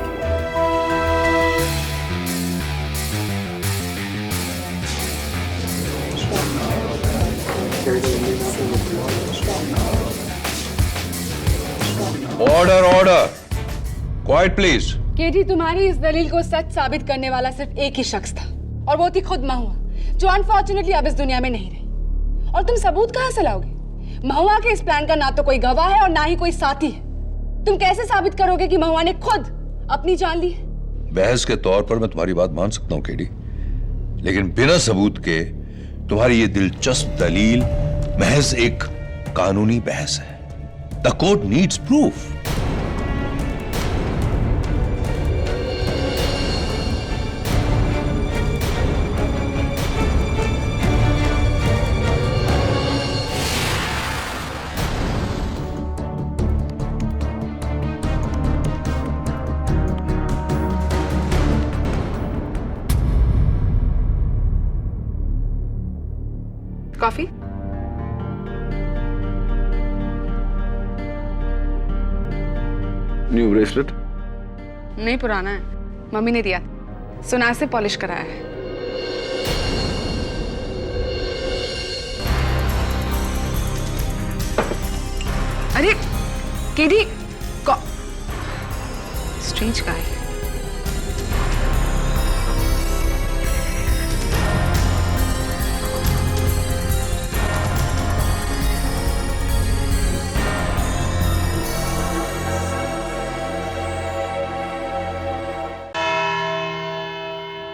Order order, quite please. KD, तुम्हारी इस दलील को सच साबित करने वाला सिर्फ एक ही शख्स था, और वो थी खुद महुआ, जो अनफॉर्चुनेटली अब इस दुनिया में नहीं रही। और तुम सबूत कहां से लाओगे? महुआ के इस प्लान का ना तो कोई गवाह है और ना ही कोई साथी है। तुम कैसे साबित करोगे कि महुआ ने खुद अपनी जान ली है? बहस के तौर पर मैं तुम्हारी बात मान सकता हूं केडी, लेकिन बिना सबूत के तुम्हारी ये दिलचस्प दलील महज एक कानूनी बहस है। The court needs proof. Coffee? New bracelet? नहीं, पुराना है, मम्मी ने दिया, सुनार से पॉलिश कराया है। अरे केडी, स्ट्रेंज का है।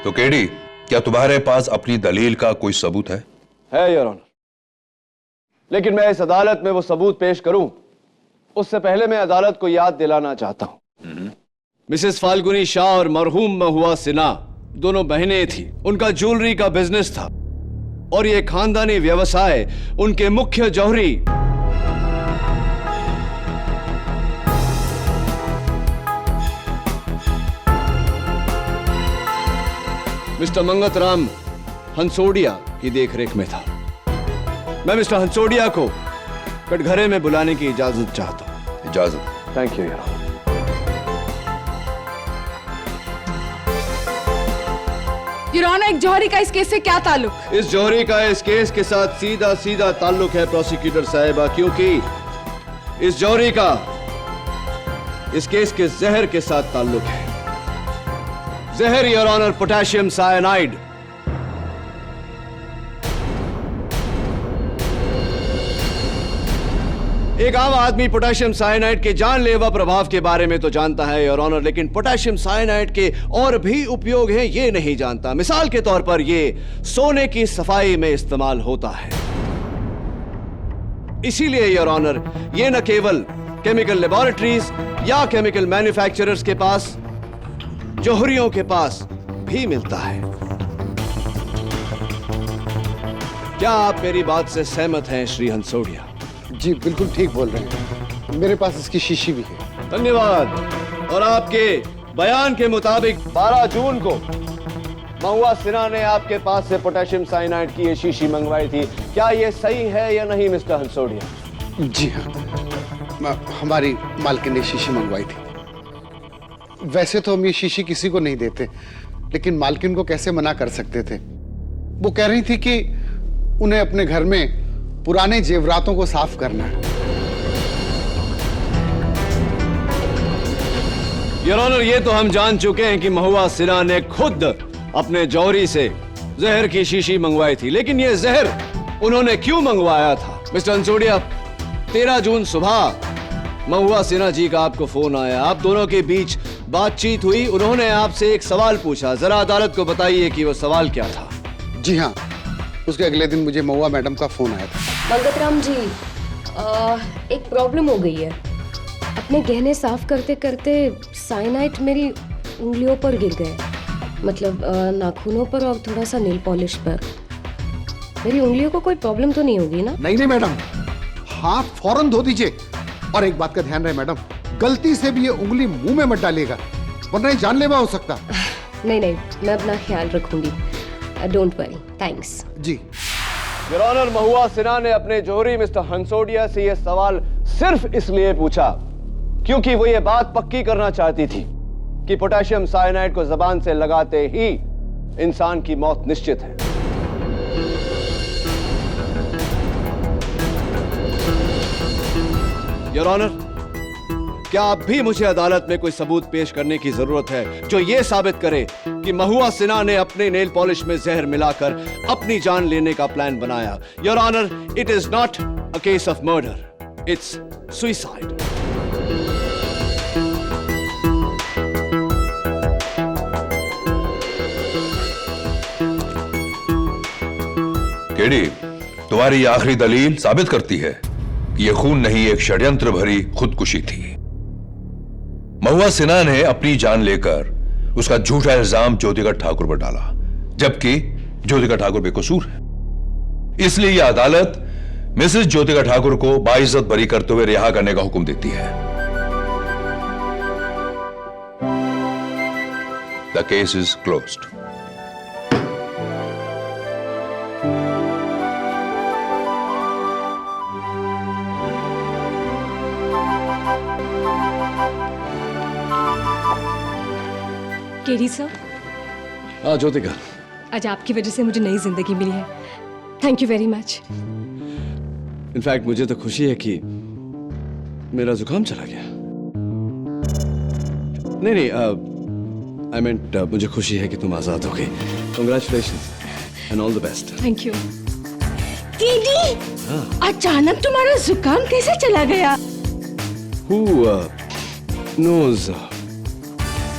तो केडी, क्या तुम्हारे पास अपनी दलील का कोई सबूत है? है योर ऑनर, लेकिन मैं इस अदालत में वो सबूत पेश करूं उससे पहले मैं अदालत को याद दिलाना चाहता हूं। मिसेस फाल्गुनी शाह और मरहूम महुआ सिन्हा दोनों बहनें थी। उनका ज्वेलरी का बिजनेस था और ये खानदानी व्यवसाय उनके मुख्य जौहरी मिस्टर मंगतराम हंसोडिया की देखरेख में था। मैं मिस्टर हंसोडिया को कटघरे में बुलाने की इजाजत चाहता हूं। इजाजत। Thank you your honour. Your honour, एक जौहरी का इस केस से क्या ताल्लुक? इस जौहरी का इस केस के साथ सीधा सीधा ताल्लुक है प्रोसिक्यूटर साहिबा, क्योंकि इस जौहरी का इस केस के जहर के साथ ताल्लुक है। जहर योर ऑनर पोटेशियम साइनाइड। एक आम आदमी पोटेशियम साइनाइड के जानलेवा प्रभाव के बारे में तो जानता है योर ऑनर, लेकिन पोटेशियम साइनाइड के और भी उपयोग हैं ये नहीं जानता। मिसाल के तौर पर ये सोने की सफाई में इस्तेमाल होता है। इसीलिए योर ऑनर ये न केवल केमिकल लेबोरेटरीज या केमिकल मैन्युफैक्चरर्स के पास, जौहरियों के पास भी मिलता है। क्या आप मेरी बात से सहमत हैं श्री हंसोडिया? जी बिल्कुल ठीक बोल रहे हैं, मेरे पास इसकी शीशी भी है। धन्यवाद। और आपके बयान के मुताबिक 12 जून को महुआ सिन्हा ने आपके पास से पोटेशियम साइनाइड की ये शीशी मंगवाई थी। क्या ये सही है या नहीं मिस्टर हंसोडिया? जी हाँ, हमारी मालकिन ने शीशी मंगवाई थी। वैसे तो हम ये शीशी किसी को नहीं देते, लेकिन मालकिन को कैसे मना कर सकते थे। वो कह रही थी कि उन्हें अपने घर में पुराने जेवरातों को साफ करना है। योर ऑनर, ये तो हम जान चुके हैं कि महुआ सिन्हा ने खुद अपने जौहरी से जहर की शीशी मंगवाई थी, लेकिन ये जहर उन्होंने क्यों मंगवाया था? मिस्टर हंसोडिया, 13 जून सुबह महुआ सिन्हा जी का आपको फोन आया, आप दोनों के बीच बातचीत हुई, उन्होंने आपसे एक सवाल पूछा। जरा अदालत को बताइए कि वो सवाल क्या था। जी हाँ, उसके अगले दिन मुझे महुआ मैडम का फोन आया था। मंगतराम जी, एक प्रॉब्लम हो गई है। अपने गहने साफ करते करते साइनाइड मेरी उंगलियों पर गिर गए, मतलब नाखूनों पर और थोड़ा सा नेल पॉलिश पर। मेरी उंगलियों को कोई प्रॉब्लम तो नहीं होगी ना? नहीं नहीं मैडम, हाथ फौरन धो दीजिए। और एक बात का ध्यान रहे मैडम, गलती से भी ये उंगली मुंह में मत डालिएगा, वरना ये जानलेवा हो सकता। नहीं नहीं, मैं अपना ख्याल रखूंगी। Don't worry, thanks. जी योर ऑनर, महुआ सिन्हा ने अपने जौहरी मिस्टर हंसोडिया से यह सवाल सिर्फ इसलिए पूछा क्योंकि वो ये बात पक्की करना चाहती थी कि पोटेशियम साइनाइड को जबान से लगाते ही इंसान की मौत निश्चित है। योर ऑनर, क्या अब भी मुझे अदालत में कोई सबूत पेश करने की जरूरत है जो यह साबित करे कि महुआ सिन्हा ने अपने नेल पॉलिश में जहर मिलाकर अपनी जान लेने का प्लान बनाया? Your honour, it is not a case of murder, it's suicide. KD, तुम्हारी ये आखिरी दलील साबित करती है कि यह खून नहीं, एक षड्यंत्र भरी खुदकुशी थी। महुआ सिन्हा ने अपनी जान लेकर उसका झूठा इल्जाम ज्योतिका ठाकुर पर डाला, जबकि ज्योतिका ठाकुर बेकसूर है। इसलिए यह अदालत मिसेस ज्योतिका ठाकुर को बाइज्जत बरी करते हुए रिहा करने का हुक्म देती है। The case is closed. KD sir, हाँ ज्योतिका, आज आपकी वजह से मुझे नई जिंदगी मिली है। Thank you very much. In fact मुझे तो खुशी है कि मेरा जुकाम चला गया। नहीं नहीं, आई मींट मुझे खुशी है कि तुम आजाद हो गई। Congratulations and all the best. Thank you. दीदी, अचानक तुम्हारा जुकाम कैसे चला गया? Who knows?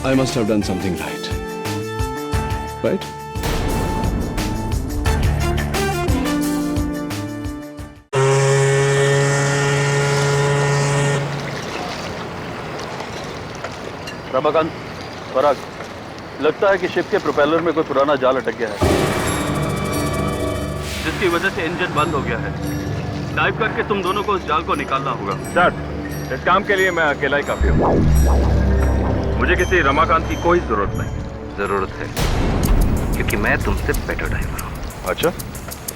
I must have done something right. Right? Ramakant, पराग, लगता है कि शिप के प्रोपेलर में कोई पुराना जाल अटक गया है, जिसकी वजह से इंजन बंद हो गया है। डाइव करके तुम दोनों को उस जाल को निकालना होगा। सर, इस काम के लिए मैं अकेला ही काफी हूँ। मुझे किसी रमाकांत की कोई जरूरत नहीं। जरूरत है क्योंकि मैं तुमसे बेटर ड्राइवर हूँ। अच्छा,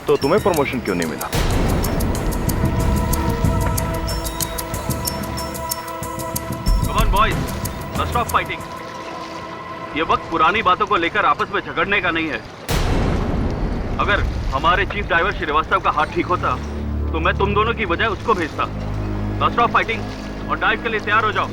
तो तुम्हें प्रमोशन क्यों नहीं मिला? Come on boys, now stop fighting. ये वक्त पुरानी बातों को लेकर आपस में झगड़ने का नहीं है। अगर हमारे चीफ ड्राइवर श्रीवास्तव का हाथ ठीक होता तो मैं तुम दोनों की बजाय उसको भेजता। Now stop fighting और डाइव के लिए तैयार हो जाओ।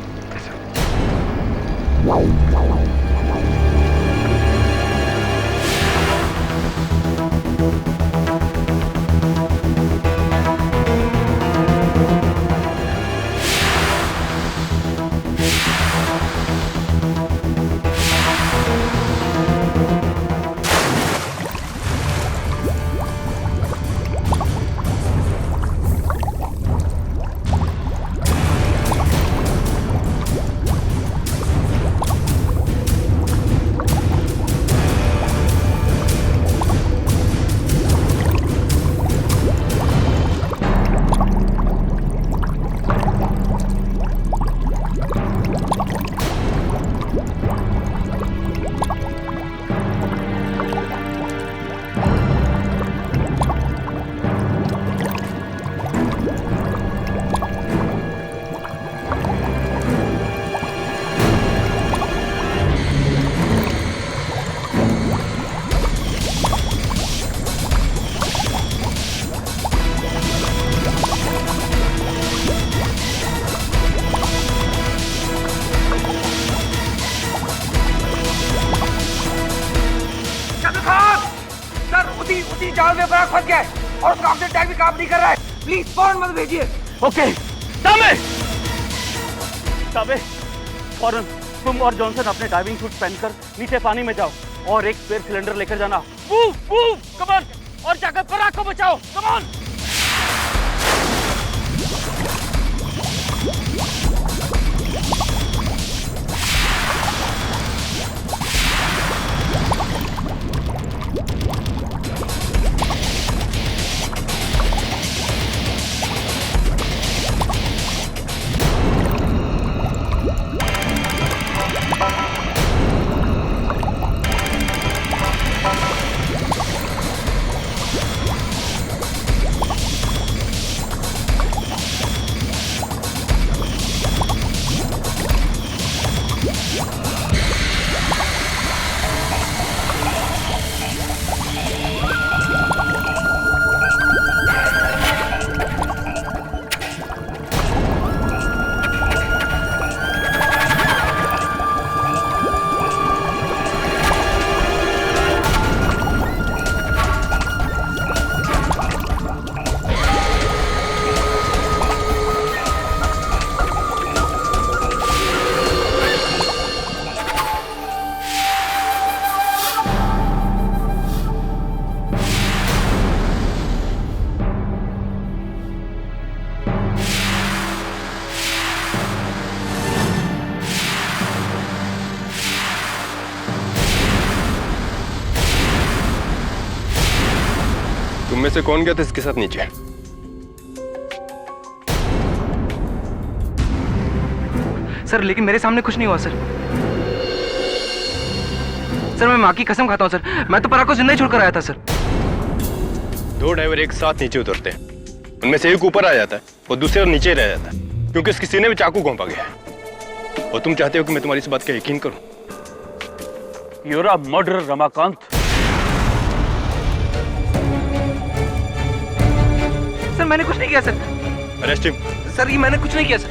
उसी जाल में बड़ा फंस गया है और उसका ऑक्सीजन टैंक भी काम नहीं कर रहा है। प्लीज फौरन मत भेजिए। ओके, दामे फौरन तुम और जॉनसन अपने डाइविंग सूट पहनकर नीचे पानी में जाओ और एक स्पेयर सिलेंडर लेकर जाना। मूव मूव, कम ऑन, और जाकर पराग को बचाओ। Come on. तुम में से कौन गया था इसके साथ नीचे? सर लेकिन मेरे सामने कुछ नहीं हुआ सर। सर मैं माँ की कसम खाता हूँ सर, मैं तो पराग को जिंदा ही छोड़कर आया था सर। दो ड्राइवर एक साथ नीचे उतरते हैं, उनमें से एक ऊपर आ जाता है और दूसरा नीचे रह जाता है क्योंकि उसके सीने में चाकू घोंपा गया है। और तुम चाहते हो कि मैं तुम्हारी इस बात का यकीन करूं? You're a murderer, Ramakant. Sir मैंने कुछ नहीं किया सर। Arrest him. सर ये मैंने कुछ नहीं किया सर।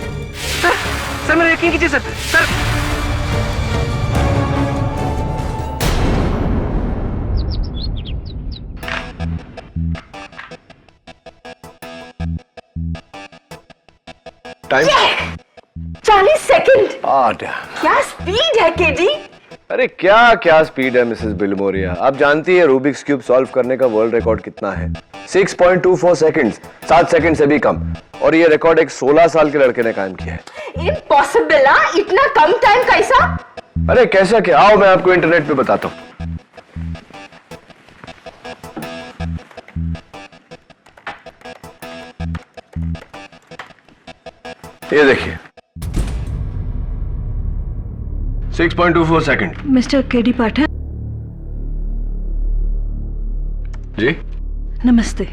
सर मेरा यकीन कीजिए सर। Sir time 40 second. क्या क्या स्पीड है केडी। अरे क्या क्या स्पीड है मिसेस बिलमोरिया। आप जानती है रूबिक्स क्यूब सॉल्व करने का वर्ल्ड रिकॉर्ड कितना है? 6.24 सेकंड्स, 7 सेकंड से भी कम। और ये रिकॉर्ड एक 16 साल के लड़के ने कायम किया है। इम्पॉसिबल। इतना कम टाइम कैसा? अरे कैसा क्या? आओ मैं आपको इंटरनेट पे बताता हूँ। ये देखिए 6.24 सेकंड। मिस्टर केडी पाठक, जी नमस्ते,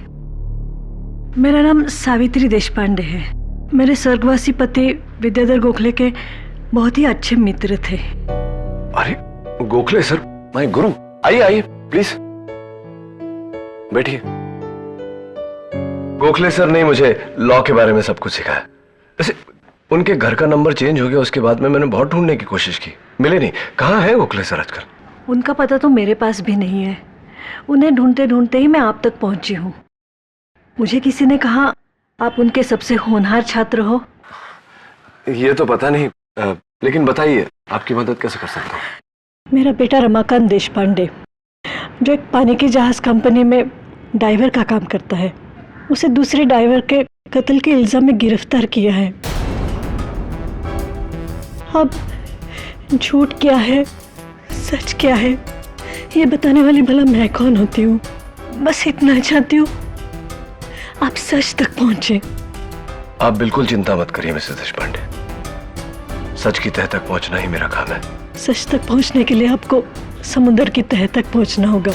मेरा नाम सावित्री देशपांडे है। मेरे स्वर्गवासी पति विद्याधर गोखले के बहुत ही अच्छे मित्र थे। अरे गोखले सर, माय गुरु। आइए आइए प्लीज बैठिए। गोखले सर ने मुझे लॉ के बारे में सब कुछ सिखाया। वैसे उनके घर का नंबर चेंज हो गया, उसके बाद में मैंने बहुत ढूंढने की कोशिश की, मिले नहीं। कहाँ है गोखले सर आजकल? उनका पता तो मेरे पास भी नहीं है। उन्हें ढूंढते ढूंढते ही मैं आप तक पहुंची हूँ। मुझे किसी ने कहा आप उनके सबसे होनहार छात्र हो। ये तो पता नहीं, लेकिन बताइए आपकी मदद कैसे कर सकता हूँ? मेरा बेटा रमाकांत देशपांडे, जो एक पानी की जहाज कंपनी में डाइवर का काम करता है, उसे दूसरे डाइवर के कत्ल के इल्जाम में गिरफ्तार किया है। अब झूठ क्या है, सच क्या है, ये बताने वाली भला मैं कौन होती हूँ। बस इतना चाहती हूँ आप सच तक पहुंचे। आप बिल्कुल चिंता मत करिए मिसेस देशपांडे, सच की तह तक पहुंचना ही मेरा काम है। सच तक पहुंचने के लिए आपको समुद्र की तह तक पहुंचना होगा,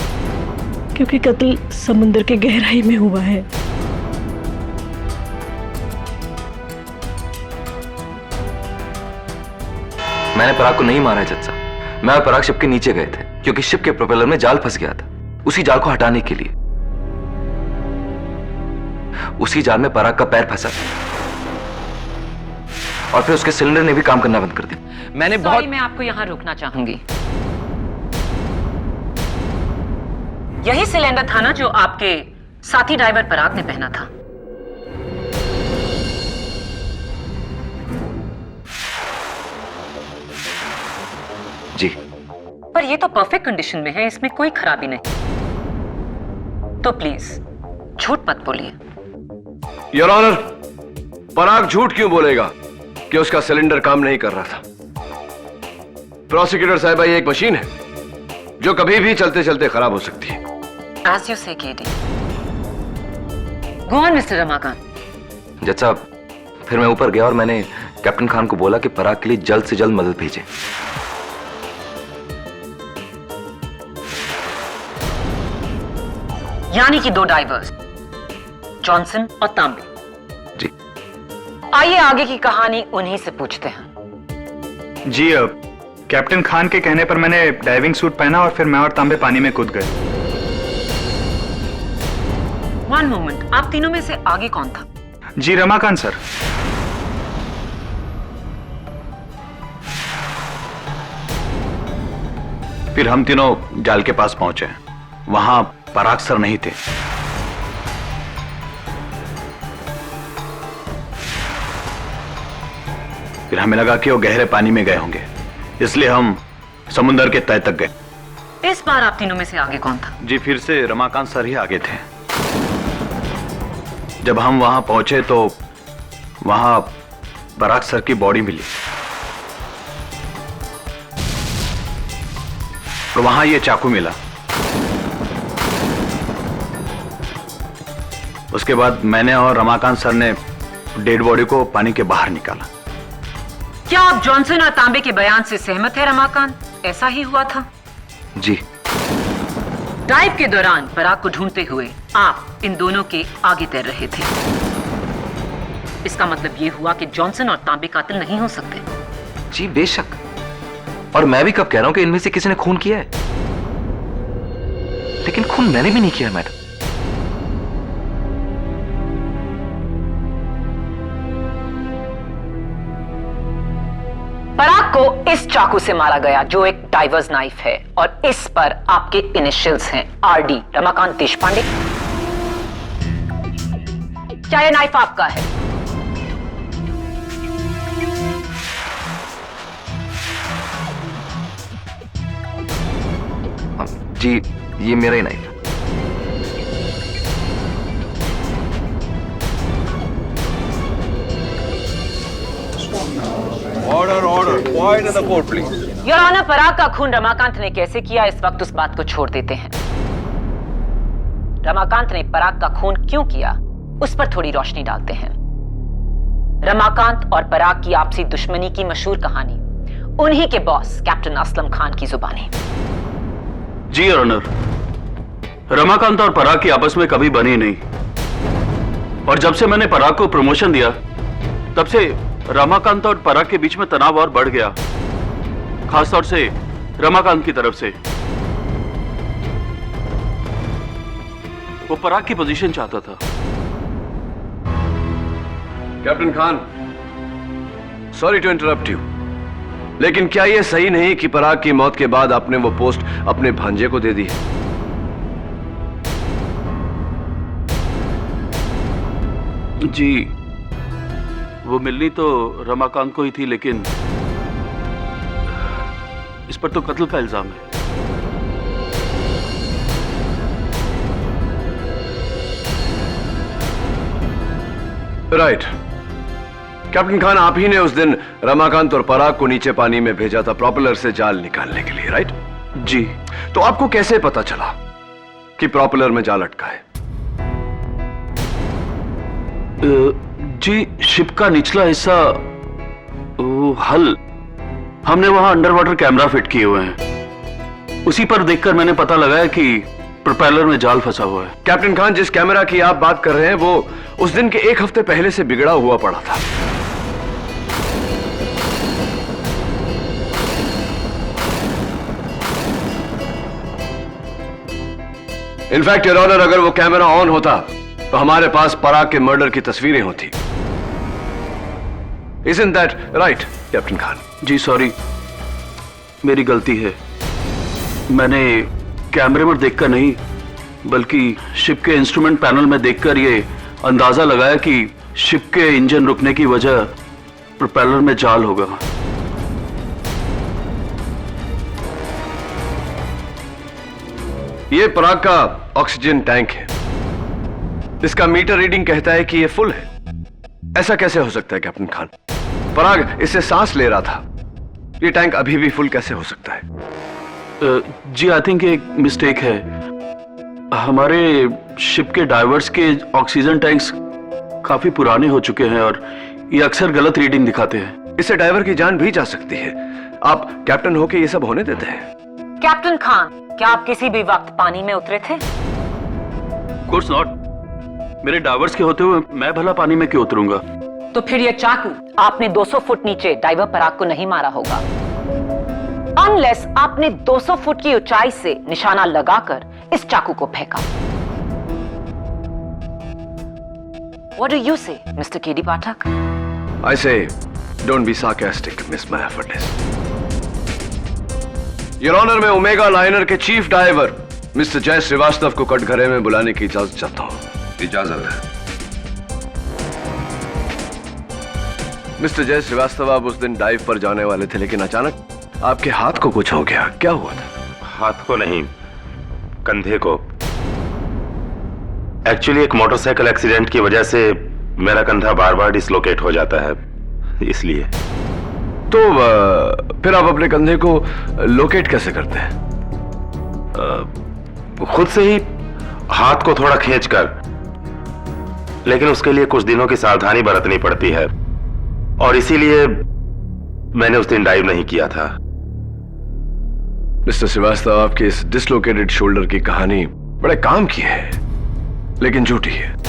क्योंकि कत्ल समुद्र के गहराई में हुआ है। मैंने पराग को नहीं मारा है जज साहब। मैं और पराग शिप के नीचे गए थे क्योंकि शिप के प्रोपेलर में जाल फंस गया था। उसी जाल को हटाने के लिए उसी जाल में पराग का पैर फंसा और फिर उसके सिलेंडर ने भी काम करना बंद कर दिया। मैंने बहुत मैं आपको यहां रोकना चाहूंगी। यही सिलेंडर था ना जो आपके साथी ड्राइवर पराग ने पहना था? जी। पर ये तो परफेक्ट कंडीशन में है, इसमें कोई खराबी नहीं। तो प्लीज झूठ मत बोलिए। योर ऑनर, पराग झूठ क्यों बोलेगा कि उसका सिलेंडर काम नहीं कर रहा था? प्रोसिक्यूटर साहिबा, ये एक मशीन है जो कभी भी चलते चलते खराब हो सकती है। As you say, KD. Go on, Mr. Ramakant. जज साहब, फिर मैं ऊपर गया और मैंने कैप्टन खान को बोला कि पराग के लिए जल्द से जल्द मदद भेजें। यानी कि 2 डाइवर्स, जॉनसन और तांबे। जी। आइए आगे की कहानी उन्हीं से पूछते हैं। जी, कैप्टन खान के कहने पर मैंने डाइविंग सूट पहना और फिर मैं और तांबे पानी में कूद गए। 1 मोमेंट, आप तीनों में से आगे कौन था? जी, रमाकांत सर। फिर हम तीनों जाल के पास पहुंचे। वहां पराग सर नहीं थे। फिर हमें लगा कि वो गहरे पानी में गए होंगे, इसलिए हम समुद्र के तह तक गए। इस बार आप तीनों में से आगे कौन था? जी, फिर से रमाकांत सर ही आगे थे। जब हम वहां पहुंचे तो वहां पराग सर की बॉडी मिली और वहां ये चाकू मिला। उसके बाद मैंने और रमाकांत सर ने डेड बॉडी को पानी के बाहर निकाला। क्या आप जॉनसन और तांबे के बयान से सहमत है रमाकांत? ऐसा ही हुआ था? जी। ड्राइव के दौरान पराग को ढूंढते हुए आप इन दोनों के आगे तैर रहे थे। इसका मतलब यह हुआ कि जॉनसन और तांबे कातिल नहीं हो सकते। जी बेशक, और मैं भी कब कह रहा हूं कि इनमें से किसी ने खून किया है, लेकिन खून मैंने भी नहीं किया मैडम। पराग को इस चाकू से मारा गया जो एक डाइवर्स नाइफ है और इस पर आपके इनिशियल्स हैं RD, रमाकांत देशपांडे। क्या यह नाइफ आपका है? जी, ये मेरा ही नाइफ है। Order order, point in the court please. Your honour, Parag का खून रमाकांत ने कैसे किया, इस वक्त उस बात को छोड़ देते हैं। रमाकांत ने पराग का खून क्यों किया, उस पर थोड़ी रोशनी डालते हैं। रमाकांत और पराग की आपसी दुश्मनी की मशहूर कहानी उन्हीं के बॉस कैप्टन असलम खान की जुबानी। जी योर ऑनर, रमाकांत और पराग की आपस में कभी बनी नहीं, और जब से मैंने पराग को प्रमोशन दिया तब से रमाकांत और पराग के बीच में तनाव और बढ़ गया, खासतौर से रमाकांत की तरफ से। वो पराग की पोजीशन चाहता था। Captain Khan, sorry to interrupt you, लेकिन क्या यह सही नहीं कि पराग की मौत के बाद आपने वो पोस्ट अपने भांजे को दे दी? जी, वो मिलनी तो रमाकांत को ही थी, लेकिन इस पर तो कत्ल का इल्जाम है। राइट। कैप्टन खान, आप ही ने उस दिन रमाकांत और पराग को नीचे पानी में भेजा था प्रोपेलर से जाल निकालने के लिए, राइट? जी। तो आपको कैसे पता चला कि प्रोपेलर में जाल अटका है? जी, शिप का निचला हिस्सा, हल, हमने वहां अंडर वाटर कैमरा फिट किए हुए हैं। उसी पर देखकर मैंने पता लगाया कि प्रोपेलर में जाल फंसा हुआ है। कैप्टन खान, जिस कैमरा की आप बात कर रहे हैं वो उस दिन के 1 हफ्ते पहले से बिगड़ा हुआ पड़ा था। इनफैक्ट योर ऑनर, अगर वो कैमरा ऑन होता तो हमारे पास पराग के मर्डर की तस्वीरें होती। Isn't that right, captain Khan? जी सॉरी, मेरी गलती है। मैंने कैमरे में देखकर नहीं, बल्कि शिप के इंस्ट्रूमेंट पैनल में देखकर ये अंदाजा लगाया कि शिप के इंजन रुकने की वजह प्रोपेलर में जाल होगा। ये पराग का ऑक्सीजन टैंक है। इसका मीटर रीडिंग कहता है कि ये फुल है। ऐसा कैसे हो सकता है कैप्टन खान? पराग इससे सांस ले रहा था, ये टैंक अभी भी फुल कैसे हो सकता है? जी, आई थिंक एक मिस्टेक है। हमारे शिप के डाइवर्स के ऑक्सीजन टैंक्स काफी पुराने हो चुके हैं और ये अक्सर गलत रीडिंग दिखाते हैं। इससे डाइवर की जान भी जा सकती है। आप कैप्टन होके ये सब होने देते हैं? कैप्टन खान, क्या आप किसी भी वक्त पानी में उतरे थे? Course not. मेरे डाइवर्स के होते हुए मैं भला पानी में क्यों उतरूंगा? तो फिर ये चाकू आपने 200 फुट नीचे डाइवर पराग को नहीं मारा होगा, अनलेस आपने 200 फुट की ऊंचाई से निशाना लगाकर इस चाकू को फेंका। What do you say, Mr. KD Pathak? I say, don't be sarcastic, Miss Mayafatis. Your Honor, मैं ओमेगा लाइनर के चीफ डाइवर मिस्टर जय श्रीवास्तव को कटघरे में बुलाने की इजाजत चाहता हूं। इजाजत है। मिस्टर जय श्रीवास्तव, आप उस दिन डाइव पर जाने वाले थे, लेकिन अचानक आपके हाथ को कुछ हो गया। क्या हुआ था? हाथ को नहीं, कंधे को। एक्चुअली एक मोटरसाइकिल एक्सीडेंट की वजह से मेरा कंधा बार बार डिसलोकेट हो जाता है, इसलिए। तो फिर आप अपने कंधे को लोकेट कैसे करते हैं? खुद से ही हाथ को थोड़ा खींचकर, लेकिन उसके लिए कुछ दिनों की सावधानी बरतनी पड़ती है और इसीलिए मैंने उस दिन डाइव नहीं किया था। मिस्टर श्रीवास्तव, आपके इस डिसलोकेटेड शोल्डर की कहानी बड़े काम की है, लेकिन झूठी है।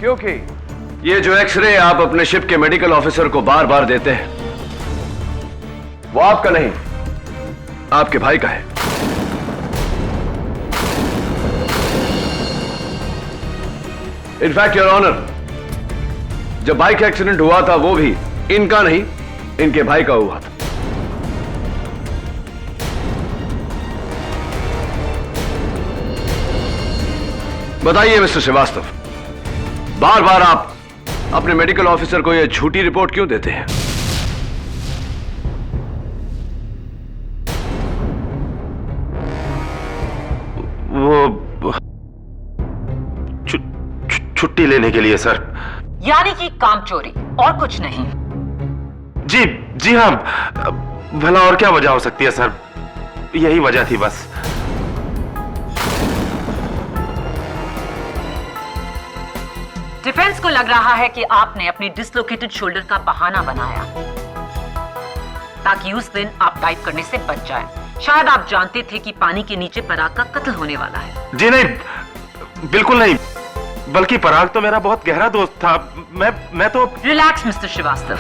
क्योंकि ये जो एक्सरे आप अपने शिप के मेडिकल ऑफिसर को बार बार देते हैं, वो आपका नहीं, आपके भाई का है। इनफैक्ट योर ऑनर, जब बाइक एक्सीडेंट हुआ था वो भी इनका नहीं, इनके भाई का हुआ था। बताइए मिस्टर श्रीवास्तव, बार बार आप अपने मेडिकल ऑफिसर को यह झूठी रिपोर्ट क्यों देते हैं? वो छुट्टी लेने के लिए सर। यानी कि काम चोरी और कुछ नहीं? जी जी हाँ, भला और क्या वजह हो सकती है सर, यही वजह थी बस। डिफेंस को लग रहा है कि आपने अपने डिसलोकेटेड शोल्डर का बहाना बनाया ताकि उस दिन आप डाइव करने से बच जाएं। शायद आप जानते थे कि पानी के नीचे पराग का कत्ल होने वाला है। जी नहीं, बिल्कुल नहीं, बल्कि पराग तो मेरा बहुत गहरा दोस्त था। मैं तो रिलैक्स मिस्टर श्रीवास्तव।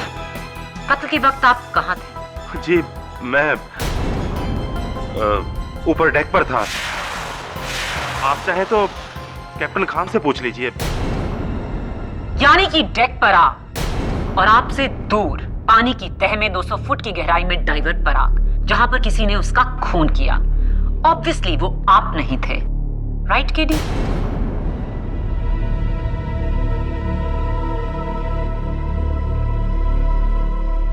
कत्ल के वक्त आप कहां थे? जी मैं ऊपर डेक पर था। आप चाहे तो कैप्टन खान से पूछ लीजिए। यानी कि डेक पर आप और आपसे दूर पानी की तह में 200 फुट की गहराई में डाइवर पराग, जहां पर किसी ने उसका खून किया। ऑब्वियसली वो आप नहीं थे, right KD?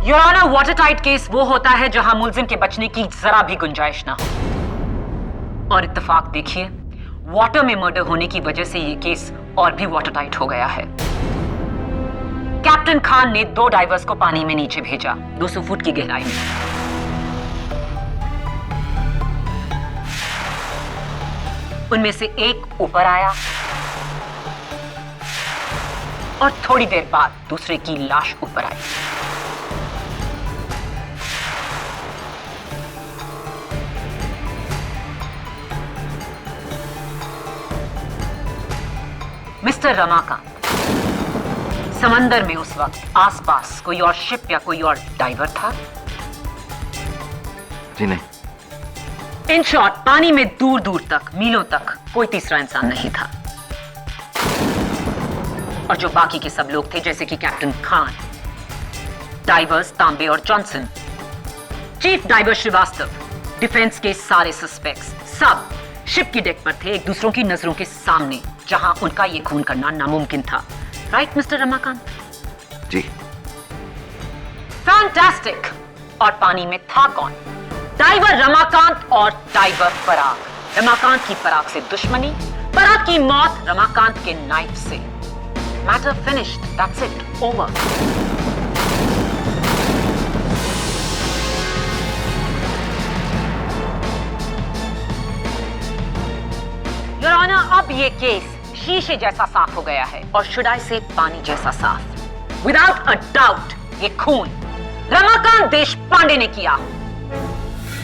Your honour, watertight case वो होता है जहां मुलजिम के बचने की जरा भी गुंजाइश ना हो। और इत्तेफाक देखिए, वाटर में मर्डर होने की वजह से ये केस और भी वाटर टाइट हो गया है। कैप्टन खान ने 2 डाइवर्स को पानी में नीचे भेजा 200 फुट की गहराई में। उनमें से एक ऊपर आया और थोड़ी देर बाद दूसरे की लाश ऊपर आई। मिस्टर रमाकांत, समंदर में उस वक्त आसपास कोई और शिप या कोई और डाइवर था? जी नहीं। इन शॉर्ट, पानी में दूर दूर तक, मीलों तक कोई तीसरा इंसान नहीं था। और जो बाकी के सब लोग थे, जैसे कि कैप्टन खान, डाइवर्स तांबे और Johnson, chief diver Shrivastava, defence के सारे सस्पेक्ट्स, सब शिप की डेक पर थे, एक दूसरों की नजरों के सामने, जहां उनका ये खून करना नामुमकिन था। Right mister Ramakant? जी। फैंटास्टिक। और पानी में था कौन? डाइवर रमाकांत और डाइवर पराग। रमाकांत की पराग से दुश्मनी, पराग की मौत रमाकांत के नाइफ से। Matter finished, that's it, over. Your honour, अब ये केस शीशे जैसा साफ हो गया है, और शुड आई से पानी जैसा साफ। विदाउट अ डाउट ये खून रमाकांत देशपांडे ने किया।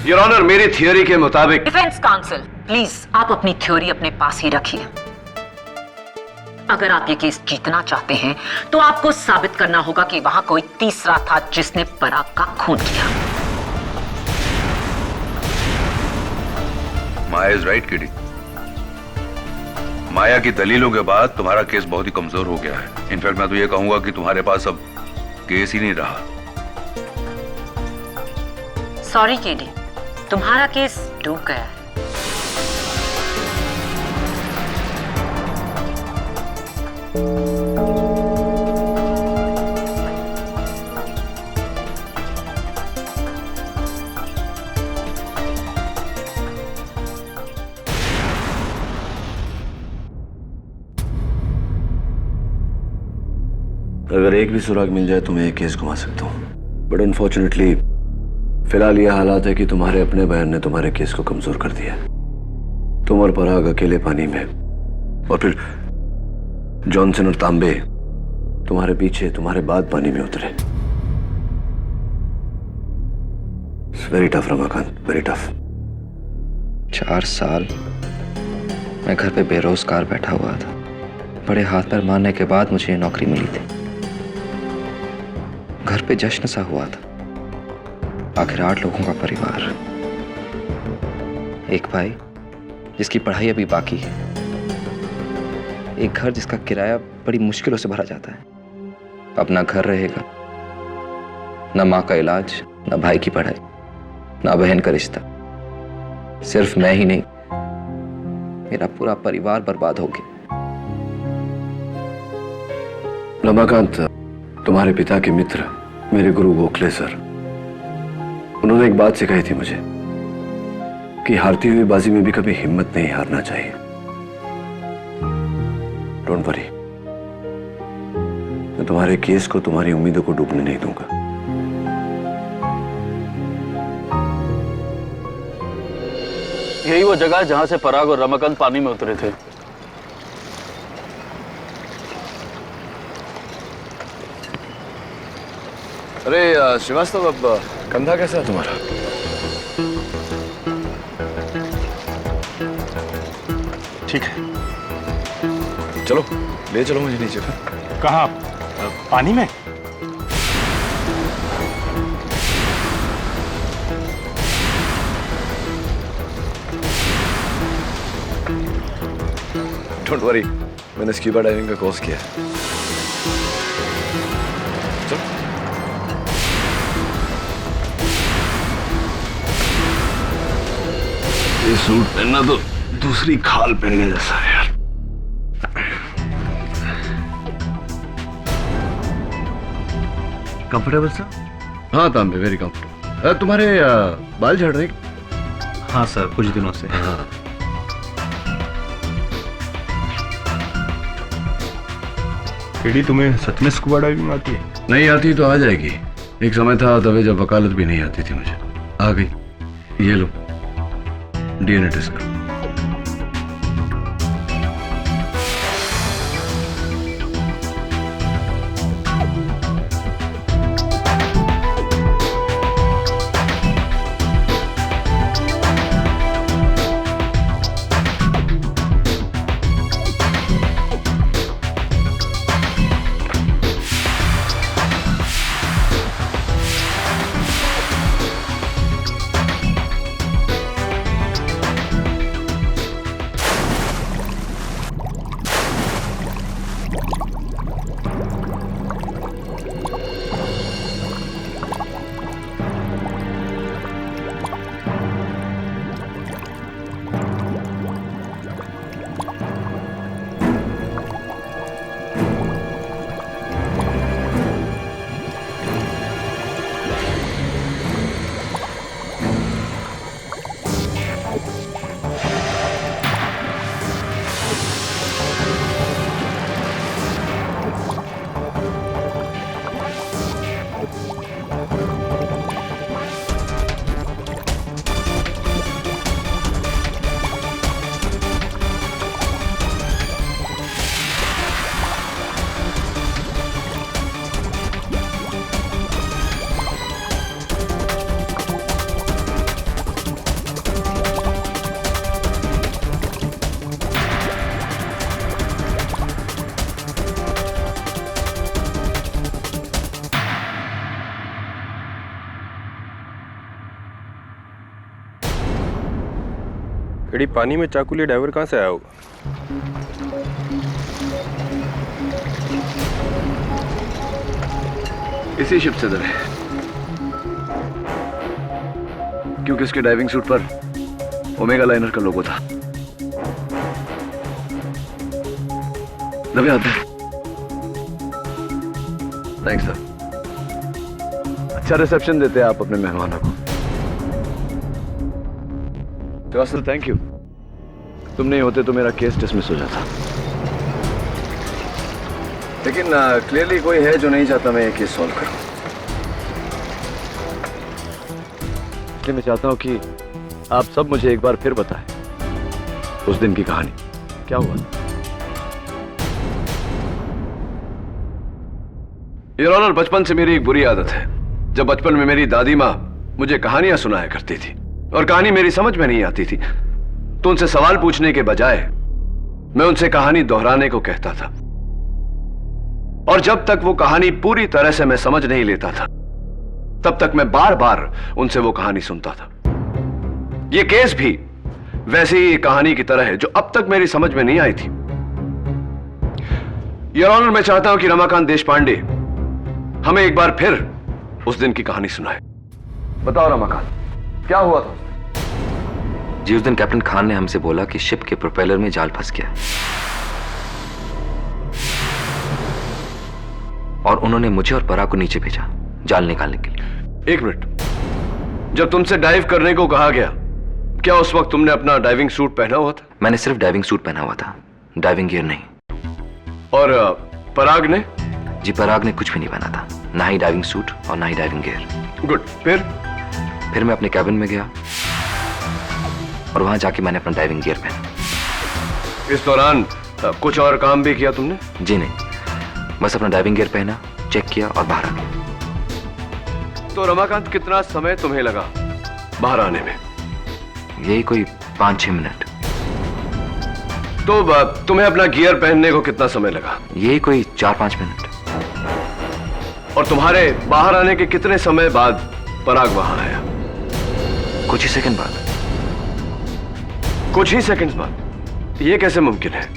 योर ऑनर, मेरी थियोरी के मुताबिक। डिफेंस काउंसिल, प्लीज आप अपनी थ्योरी अपने पास ही रखिए। अगर आप ये केस जीतना चाहते हैं तो आपको साबित करना होगा कि वहां कोई तीसरा था जिसने पराग का खून किया। माया इज राइट किडी। माया की दलीलों के बाद तुम्हारा केस बहुत ही कमजोर हो गया है। इनफैक्ट मैं तो ये कहूंगा कि तुम्हारे पास अब केस ही नहीं रहा। सॉरी केडी, तुम्हारा केस डूब गया है। अगर एक भी सुराग मिल जाए तो मैं ये केस घुमा सकता हूँ, बट अनफॉर्चुनेटली फिलहाल ये हालात है कि तुम्हारे अपने बयान ने तुम्हारे केस को कमजोर कर दिया। तुम और पराग अकेले पानी में, और फिर जॉनसन और तांबे तुम्हारे पीछे, तुम्हारे बाद पानी में उतरे। Very tough Ramakant, very tough. 4 साल मैं घर पे बेरोजगार बैठा हुआ था। बड़े हाथ पैर मारने के बाद मुझे ये नौकरी मिली थी। घर पे जश्न सा हुआ था। आखिर 8 लोगों का परिवार, एक भाई जिसकी पढ़ाई अभी बाकी है, एक घर जिसका किराया बड़ी मुश्किलों से भरा जाता है। अपना घर रहेगा, न माँ का इलाज, न भाई की पढ़ाई, न बहन का रिश्ता। सिर्फ मैं ही नहीं, मेरा पूरा परिवार बर्बाद हो गया। रमाकांत, तुम्हारे पिता के मित्र मेरे गुरु गोखले सर, उन्होंने एक बात सिखाई थी मुझे कि हारती हुई बाजी में भी कभी हिम्मत नहीं हारना चाहिए। डोंट वरी, मैं तुम्हारे केस को, तुम्हारी उम्मीदों को डूबने नहीं दूंगा। यही वो जगह है जहां से पराग और रमाकांत पानी में उतरे थे। अरे श्रीवास्तव, अब कंधा कैसा है तुम्हारा? ठीक है। चलो ले चलो मुझे नीचे फिर। कहाँ? पानी में? डोंट वरी, मैंने स्क्यूबा डाइविंग का कोर्स किया है। ये सूट पहनना तो दूसरी खाल पहनने जैसा है यार। Comfortable sir? हाँ तांबे, वेरी कंफर्टेबल। तुम्हारे बाल झड़ रहे? हाँ सर, कुछ दिनों से। हाँ। केडी, तुम्हें सच में स्कूबा डाइविंग आती है? नहीं आती तो आ जाएगी। एक समय था तभी जब वकालत भी नहीं आती थी मुझे, आ गई। ये लो, डीएनए टेस्ट करो। केडी, पानी में चाकू लिए डाइवर कहाँ से आया होगा? इसी शिप से दरे, क्योंकि इसके डाइविंग सूट पर ओमेगा लाइनर का लोगो था। दबे हाथ दे। Thanks sir. अच्छा रिसेप्शन देते हैं आप अपने मेहमानों को। Shrivastava, thank you. तुम नहीं होते तो मेरा केस डिसमिस हो जाता। लेकिन क्लियरली कोई है जो नहीं चाहता मैं ये केस सॉल्व करूं। इसलिए मैं चाहता हूं कि आप सब मुझे एक बार फिर बताएं उस दिन की कहानी क्या हुआ। योर ऑनर, बचपन से मेरी एक बुरी आदत है। जब बचपन में मेरी दादी माँ मुझे कहानियां सुनाया करती थी और कहानी मेरी समझ में नहीं आती थी तो उनसे सवाल पूछने के बजाय मैं उनसे कहानी दोहराने को कहता था, और जब तक वो कहानी पूरी तरह से मैं समझ नहीं लेता था तब तक मैं बार बार उनसे वो कहानी सुनता था। ये केस भी वैसी ही कहानी की तरह है जो अब तक मेरी समझ में नहीं आई थी। योर ऑनर, मैं चाहता हूं कि रमाकांत देशपांडे हमें एक बार फिर उस दिन की कहानी सुनाए। बताओ रमाकांत, क्या हुआ था? जी, उस दिन कैप्टन खान ने हमसे बोला कि शिप के प्रोपेलर में जाल फंस गया और उन्होंने मुझे और पराग को नीचे भेजा जाल निकालने के लिए। एक मिनट, जब तुमसे डाइव करने को कहा गया क्या उस वक्त तुमने अपना डाइविंग सूट पहना हुआ था? मैंने सिर्फ डाइविंग सूट पहना हुआ था, डाइविंग गियर नहीं। और पराग ने? जी, पराग ने कुछ भी नहीं पहना था, ना ही डाइविंग सूट और ना ही डाइविंग गियर। गुड। फिर मैं अपने कैबिन में गया और वहां जाके मैंने अपना डाइविंग गियर पहना। इस दौरान कुछ और काम भी किया तुमने? जी नहीं, बस अपना डाइविंग गियर पहना, चेक किया और बाहर आ गया। तो रमाकांत कितना समय तुम्हें लगा बाहर आने में? यही कोई 5-6 मिनट। तो तुम्हें अपना गियर पहनने को कितना समय लगा? यही कोई 4-5 मिनट। और तुम्हारे बाहर आने के कितने समय बाद पराग वहां आया? कुछ ही सेकंड बाद। कुछ ही सेकंड्स बाद? यह कैसे मुमकिन है?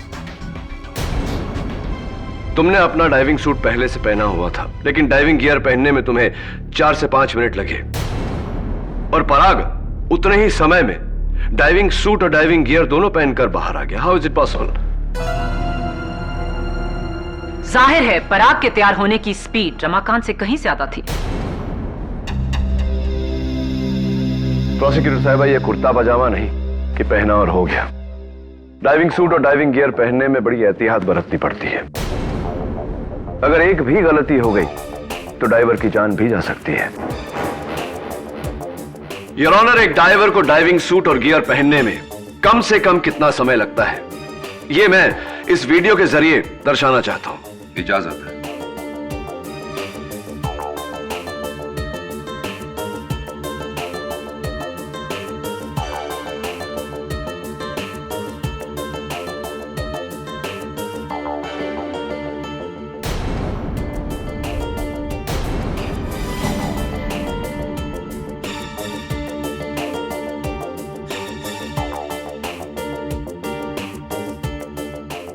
तुमने अपना डाइविंग सूट पहले से पहना हुआ था, लेकिन डाइविंग गियर पहनने में तुम्हें 4 से 5 मिनट लगे, और पराग उतने ही समय में डाइविंग सूट और डाइविंग गियर दोनों पहनकर बाहर आ गया। How is it possible? जाहिर है पराग के तैयार होने की स्पीड रमाकांत से कहीं ज्यादा थी। प्रोसिक्यूटर साहब, यह कुर्ता पजामा नहीं कि पहना और हो गया। डाइविंग सूट और डाइविंग गियर पहनने में बड़ी एहतियात बरतनी पड़ती है। अगर एक भी गलती हो गई तो डाइवर की जान भी जा सकती है। योर ऑनर, एक डाइवर को डाइविंग सूट और गियर पहनने में कम से कम कितना समय लगता है, यह मैं इस वीडियो के जरिए दर्शाना चाहता हूं। इजाजत है।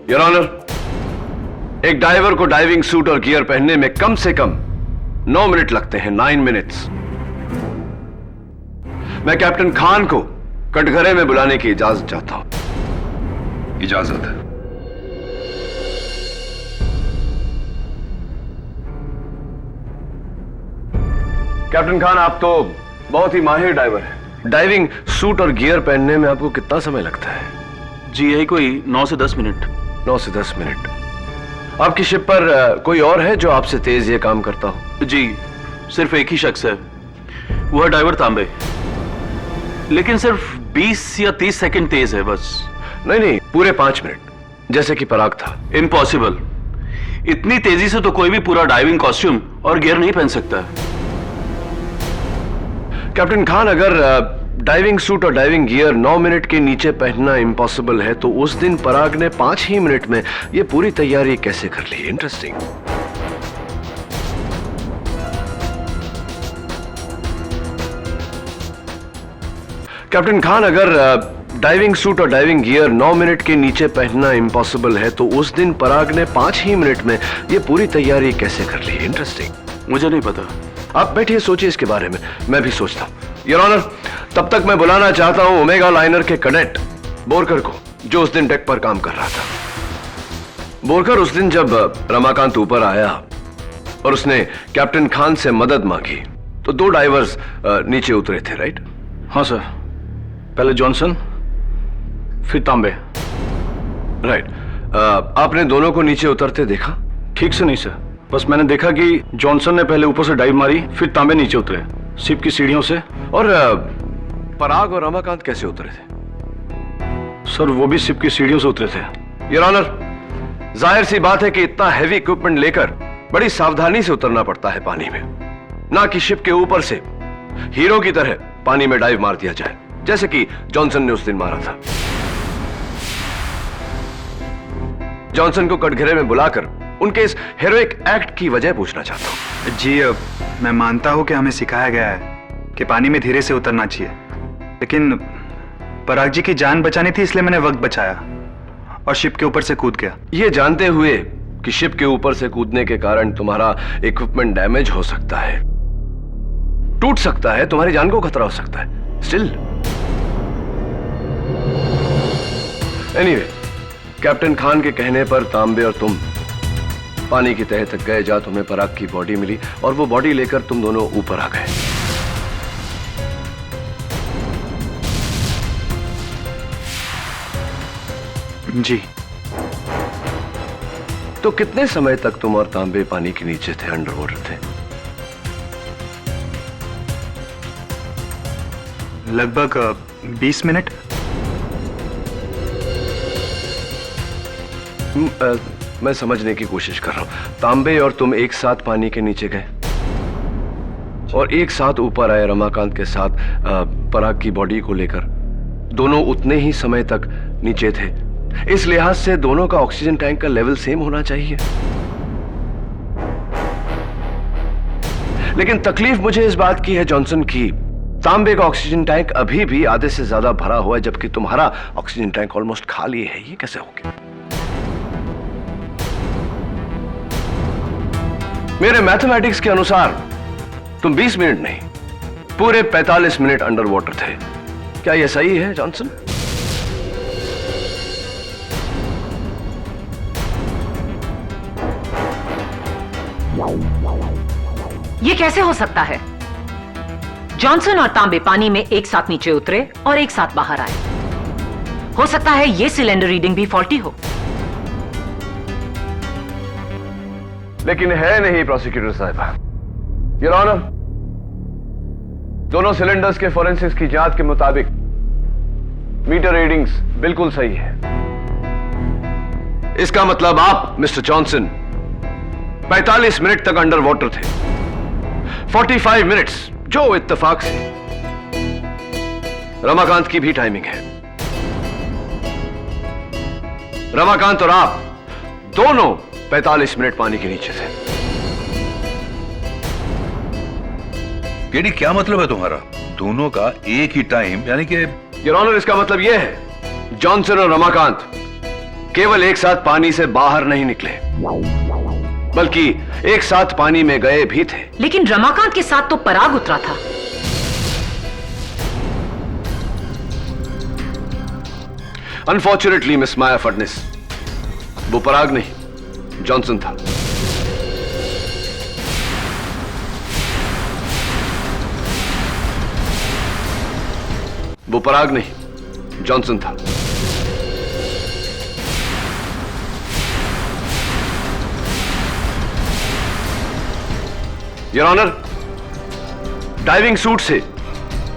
योर ऑनर, एक डाइवर को डाइविंग सूट और गियर पहनने में कम से कम 9 मिनट लगते हैं। 9 मिनट्स। मैं कैप्टन खान को कटघरे में बुलाने की इजाजत चाहता हूं। इजाजत है। कैप्टन खान, आप तो बहुत ही माहिर डाइवर हैं। डाइविंग सूट और गियर पहनने में आपको कितना समय लगता है? जी यही कोई 9 से 10 मिनट। 9 से 10 मिनट। आपकी शिप पर कोई और है जो आपसे तेज ये काम करता हो? जी सिर्फ एक ही शख्स है, वो है ड्राइवर तांबे, लेकिन सिर्फ 20 या 30 सेकंड तेज है बस। नहीं, पूरे 5 मिनट, जैसे कि पराग था। इम्पॉसिबल। इतनी तेजी से तो कोई भी पूरा डाइविंग कॉस्ट्यूम और गियर नहीं पहन सकता। कैप्टन खान, अगर डाइविंग सूट और डाइविंग गियर 9 मिनट के नीचे पहनना इम्पॉसिबल है, तो उस दिन पराग ने 5 ही मिनट में यह पूरी तैयारी कैसे कर ली? इंटरेस्टिंग। कैप्टन खान, अगर डाइविंग सूट और डाइविंग गियर 9 मिनट के नीचे पहनना इम्पॉसिबल है, तो उस दिन पराग ने 5 ही मिनट में यह पूरी तैयारी कैसे कर ली? इंटरेस्टिंग। मुझे नहीं पता। आप बैठिए, सोचिए इसके बारे में, मैं भी सोचता हूं। योर ऑनर, तब तक मैं बुलाना चाहता हूं ओमेगा लाइनर के कैडेट बोरकर को, जो उस दिन डेक पर काम कर रहा था। बोरकर, उस दिन जब रमाकांत ऊपर आया और उसने कैप्टन खान से मदद मांगी, तो 2 डाइवर्स नीचे उतरे थे, राइट? हाँ सर, पहले जॉनसन फिर तांबे। राइट। आपने दोनों को नीचे उतरते देखा? ठीक से नहीं सर, बस मैंने देखा कि जॉनसन ने पहले ऊपर से डाइव मारी, फिर तांबे नीचे उतरे शिप की सीढ़ियों से। और पराग और रमाकांत कैसे उतरे थे? सर वो भी शिप की सीढ़ियों से उतरे थे। योर ऑनर, जाहिर सी बात है कि इतना हैवी इक्विपमेंट लेकर बड़ी सावधानी से उतरना पड़ता है पानी में, ना कि शिप के ऊपर से हीरो की तरह पानी में डाइव मार दिया जाए, जैसे कि जॉनसन ने उस दिन मारा था। जॉनसन को कटघरे में बुलाकर उनके इस हेरोइक एक्ट की वजह पूछना चाहता हूं। जी, मैं मानता हूं कि हमें सिखाया गया है कि पानी में धीरे से उतरना चाहिए, लेकिन पराग जी की जान बचानी थी, इसलिए मैंने वक्त बचाया और शिप के ऊपर से कूद गया। ये जानते हुए कि शिप के ऊपर से कूदने के कारण तुम्हारा इक्विपमेंट डैमेज हो सकता है, टूट सकता है, तुम्हारी जान को खतरा हो सकता है, स्टिल। एनीवे, कैप्टन खान के कहने पर तांबे और तुम पानी की तह तक गए, जहां तुम्हें पराग की बॉडी मिली, और वो बॉडी लेकर तुम दोनों ऊपर आ गए। जी। तो कितने समय तक तुम और तांबे पानी के नीचे थे, अंडर वाटर थे? लगभग 20 मिनट। मैं समझने की कोशिश कर रहा हूं। तांबे और तुम एक साथ पानी के नीचे गए? और एक साथ ऊपर आए रमाकांत के साथ पराग की बॉडी को लेकर। दोनों उतने ही समय तक नीचे थे, इस लिहाज से दोनों का ऑक्सीजन टैंक का लेवल सेम होना चाहिए। लेकिन तकलीफ मुझे इस बात की है जॉनसन की, तांबे का ऑक्सीजन टैंक अभी भी आधे से ज्यादा भरा हुआ है, जबकि तुम्हारा ऑक्सीजन टैंक ऑलमोस्ट खाली है। ये कैसे हो गया? मेरे मैथमेटिक्स के अनुसार तुम 20 मिनट नहीं, पूरे 45 मिनट अंडर वाटर थे। क्या यह सही है जॉनसन? ये कैसे हो सकता है? जॉनसन और तांबे पानी में एक साथ नीचे उतरे और एक साथ बाहर आए। हो सकता है ये सिलेंडर रीडिंग भी फॉल्टी हो। लेकिन है नहीं प्रोसिक्यूटर साहिबा। योर ऑनर, दोनों सिलेंडर्स के फोरेंसिक्स की जांच के मुताबिक मीटर रीडिंग्स बिल्कुल सही है। इसका मतलब आप मिस्टर जॉनसन 45 मिनट तक अंडर वाटर थे। 45 मिनट्स जो इत्तेफाक से रमाकांत की भी टाइमिंग है। रमाकांत और आप दोनों 45 मिनट पानी के नीचे थे। केडी, क्या मतलब है तुम्हारा? दोनों का एक ही टाइम, यानी कि? योर ऑनर, इसका मतलब यह है जॉनसन और रमाकांत केवल एक साथ पानी से बाहर नहीं निकले, बल्कि एक साथ पानी में गए भी थे। लेकिन रमाकांत के साथ तो पराग उतरा था। अनफॉर्चुनेटली मिस माया फडनिस, वो पराग नहीं जॉनसन था। वो पराग नहीं जॉनसन था। योर ऑनर, डाइविंग सूट से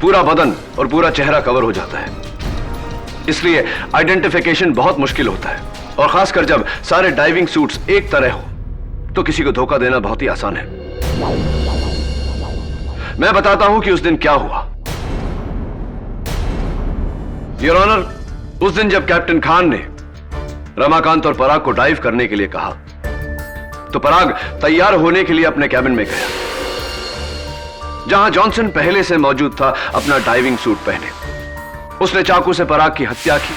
पूरा बदन और पूरा चेहरा कवर हो जाता है, इसलिए आइडेंटिफिकेशन बहुत मुश्किल होता है, और खासकर जब सारे डाइविंग सूट्स एक तरह हो तो किसी को धोखा देना बहुत ही आसान है। मैं बताता हूं कि उस दिन क्या हुआ। योर ऑनर, उस दिन जब कैप्टन खान ने रमाकांत और पराग को डाइव करने के लिए कहा, तो पराग तैयार होने के लिए अपने कैबिन में गया, जहां जॉनसन पहले से मौजूद था अपना डाइविंग सूट पहने। उसने चाकू से पराग की हत्या की।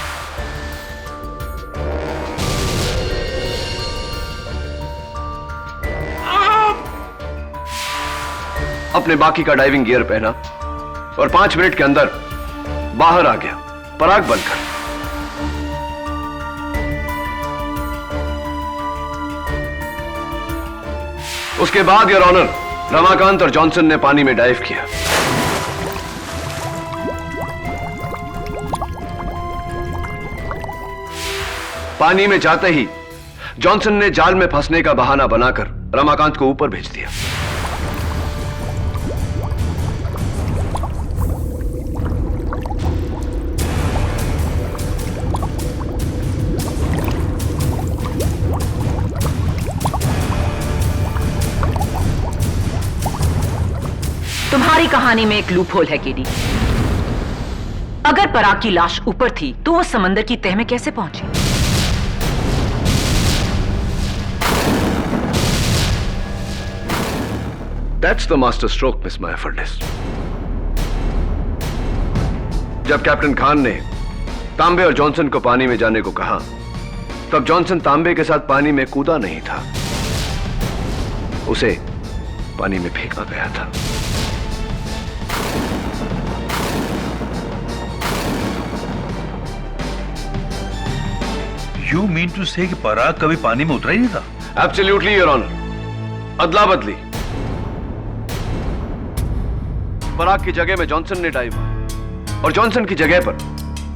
अपने बाकी का डाइविंग गियर पहना और 5 मिनट के अंदर बाहर आ गया पराग बनकर। उसके बाद योर ऑनर, रमाकांत और जॉनसन ने पानी में डाइव किया। पानी में जाते ही जॉनसन ने जाल में फंसने का बहाना बनाकर रमाकांत को ऊपर भेज दिया। तुम्हारी कहानी में एक लूपहोल है केडी। अगर पराग की लाश ऊपर थी तो वो समंदर की तह में कैसे पहुंची? That's the master stroke, Miss Maya Furness. जब कैप्टन खान ने तांबे और जॉनसन को पानी में जाने को कहा, तब जॉनसन तांबे के साथ पानी में कूदा नहीं था, उसे पानी में फेंका गया था। You mean to say कि पराग कभी पानी में उतरा ही नहीं था? Absolutely, Your Honor. अदला बदली। पराग की जगह में जॉनसन ने डाइव मारा और जॉनसन की जगह पर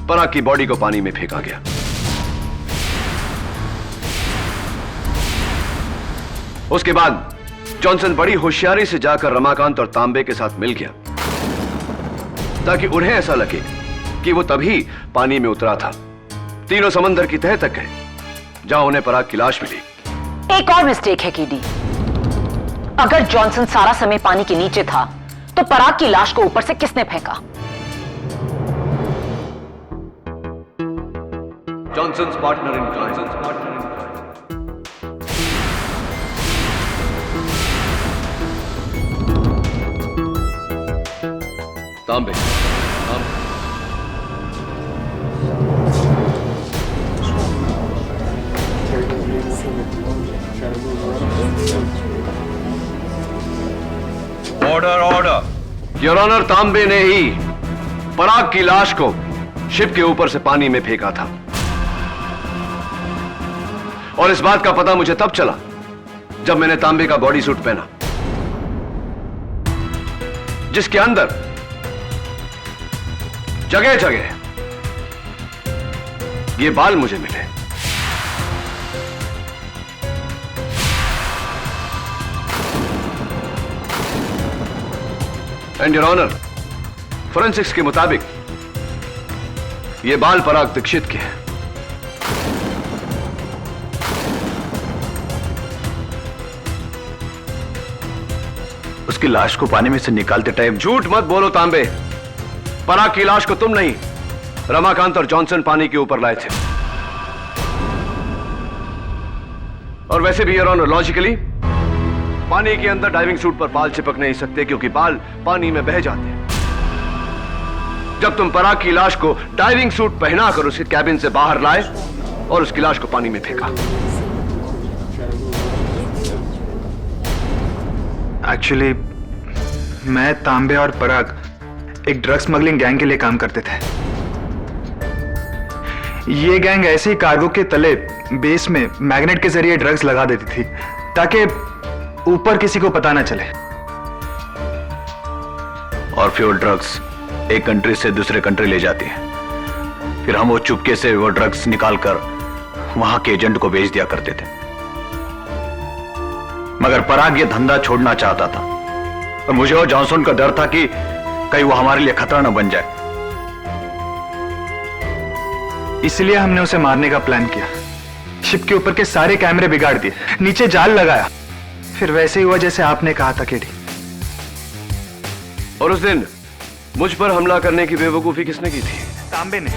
पराग की बॉडी को पानी में फेंका गया। उसके बाद जॉनसन बड़ी होशियारी से जाकर रमाकांत और तांबे के साथ मिल गया, ताकि उन्हें ऐसा लगे कि वो तभी पानी में उतरा था। तीनों समंदर की तह तक गए, जहां उन्हें पराग की लाश मिली। एक और मिस्टेक है केडी। अगर जॉनसन सारा समय पानी के नीचे था तो पराग की लाश को ऊपर से किसने फेंका? Johnson's partner in crime. Tambe. Order order. Your honour, Tambe ने ही पराग की लाश को शिप के ऊपर से पानी में फेंका था, और इस बात का पता मुझे तब चला जब मैंने तांबे का बॉडी सूट पहना, जिसके अंदर जगह जगह ये बाल मुझे मिले। एंड योर ऑनर, फोरेंसिक्स के मुताबिक ये बाल पराग दीक्षित के हैं। उसकी लाश को पानी में से निकालते टाइम झूठ मत बोलो तांबे। पराग की लाश को तुम नहीं, रमाकांत और जॉनसन पानी के ऊपर लाए थे। और वैसे भी योर ऑनर, लॉजिकली पानी के अंदर डाइविंग सूट पर बाल चिपक नहीं सकते, क्योंकि बाल पानी में बह जाते हैं। जब तुम पराग की लाश को डाइविंग सूट पहनाकर उसके कैबिन से बाहर लाए और उसकी लाश को पानी में फेंका। एक्चुअली मैं, तांबे और पराग एक ड्रग स्मगलिंग गैंग के लिए काम करते थे। ये गैंग ऐसे ही कार्गो के तले बेस में मैग्नेट के जरिए ड्रग्स लगा देती थी ताकि ऊपर किसी को पता ना चले, और फिर वो ड्रग्स एक कंट्री से दूसरे कंट्री ले जाती है। फिर हम वो चुपके से वो ड्रग्स निकालकर वहां के एजेंट को बेच दिया करते थे। मगर पराग ये धंधा छोड़ना चाहता था, और मुझे और जॉनसन का डर था कि कहीं वो हमारे लिए खतरा न बन जाए। इसलिए हमने उसे मारने का प्लान किया। शिप के ऊपर के सारे कैमरे बिगाड़ दिए, नीचे जाल लगाया। फिर वैसे ही हुआ जैसे आपने कहा था केडी। और उस दिन मुझ पर हमला करने की बेवकूफी किसने की थी? तांबे ने।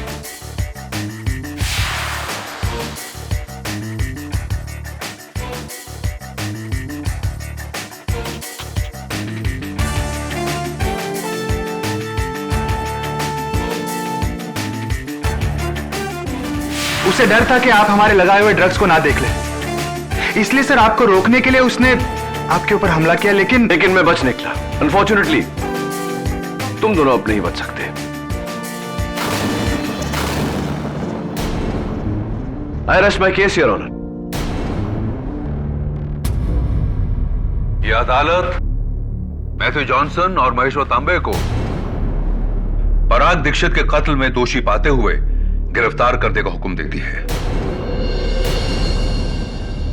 उसे डर था कि आप हमारे लगाए हुए ड्रग्स को ना देख ले, इसलिए सर आपको रोकने के लिए उसने आपके ऊपर हमला किया। लेकिन मैं बच निकला। अनफॉर्चुनेटली तुम दोनों अब नहीं बच सकते। I rest my case your honour. यह अदालत मैथ्यू जॉनसन और महेश्वर तांबे को पराग दीक्षित के कत्ल में दोषी पाते हुए गिरफ्तार करने का हुक्म देती है,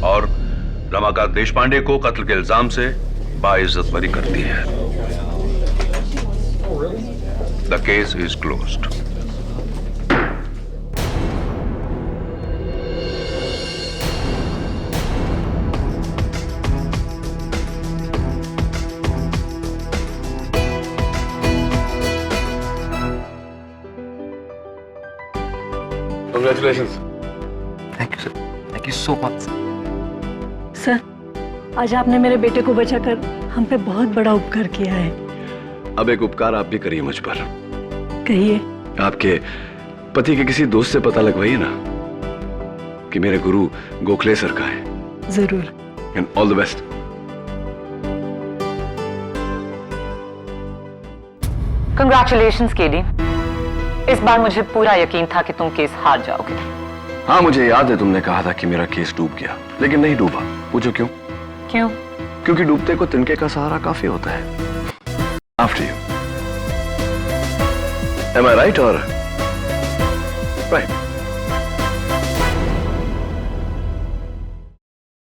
और रमाकांत देशपांडे को कत्ल के इल्जाम से बाइज्जत बरी करती है। The case is closed. Congratulations. Thank you sir, thank you so much. Sir, आज आपने मेरे बेटे को बचाकर हम पे बहुत बड़ा उपकार किया है। अब एक उपकार आप भी करिए मुझ पर। कहिए। आपके पति के किसी दोस्त से पता लगवाइए ना कि मेरे गुरु गोखले सर का है। जरूर। And all the best. Congratulations KD. इस बार मुझे पूरा यकीन था कि तुम केस हार जाओगे। हाँ, मुझे याद है तुमने कहा था कि मेरा केस डूब गया, लेकिन नहीं डूबा। पूछो क्यों? क्यों? क्योंकि डूबते को तिनके का सहारा काफी होता है। After you. Am I right or right?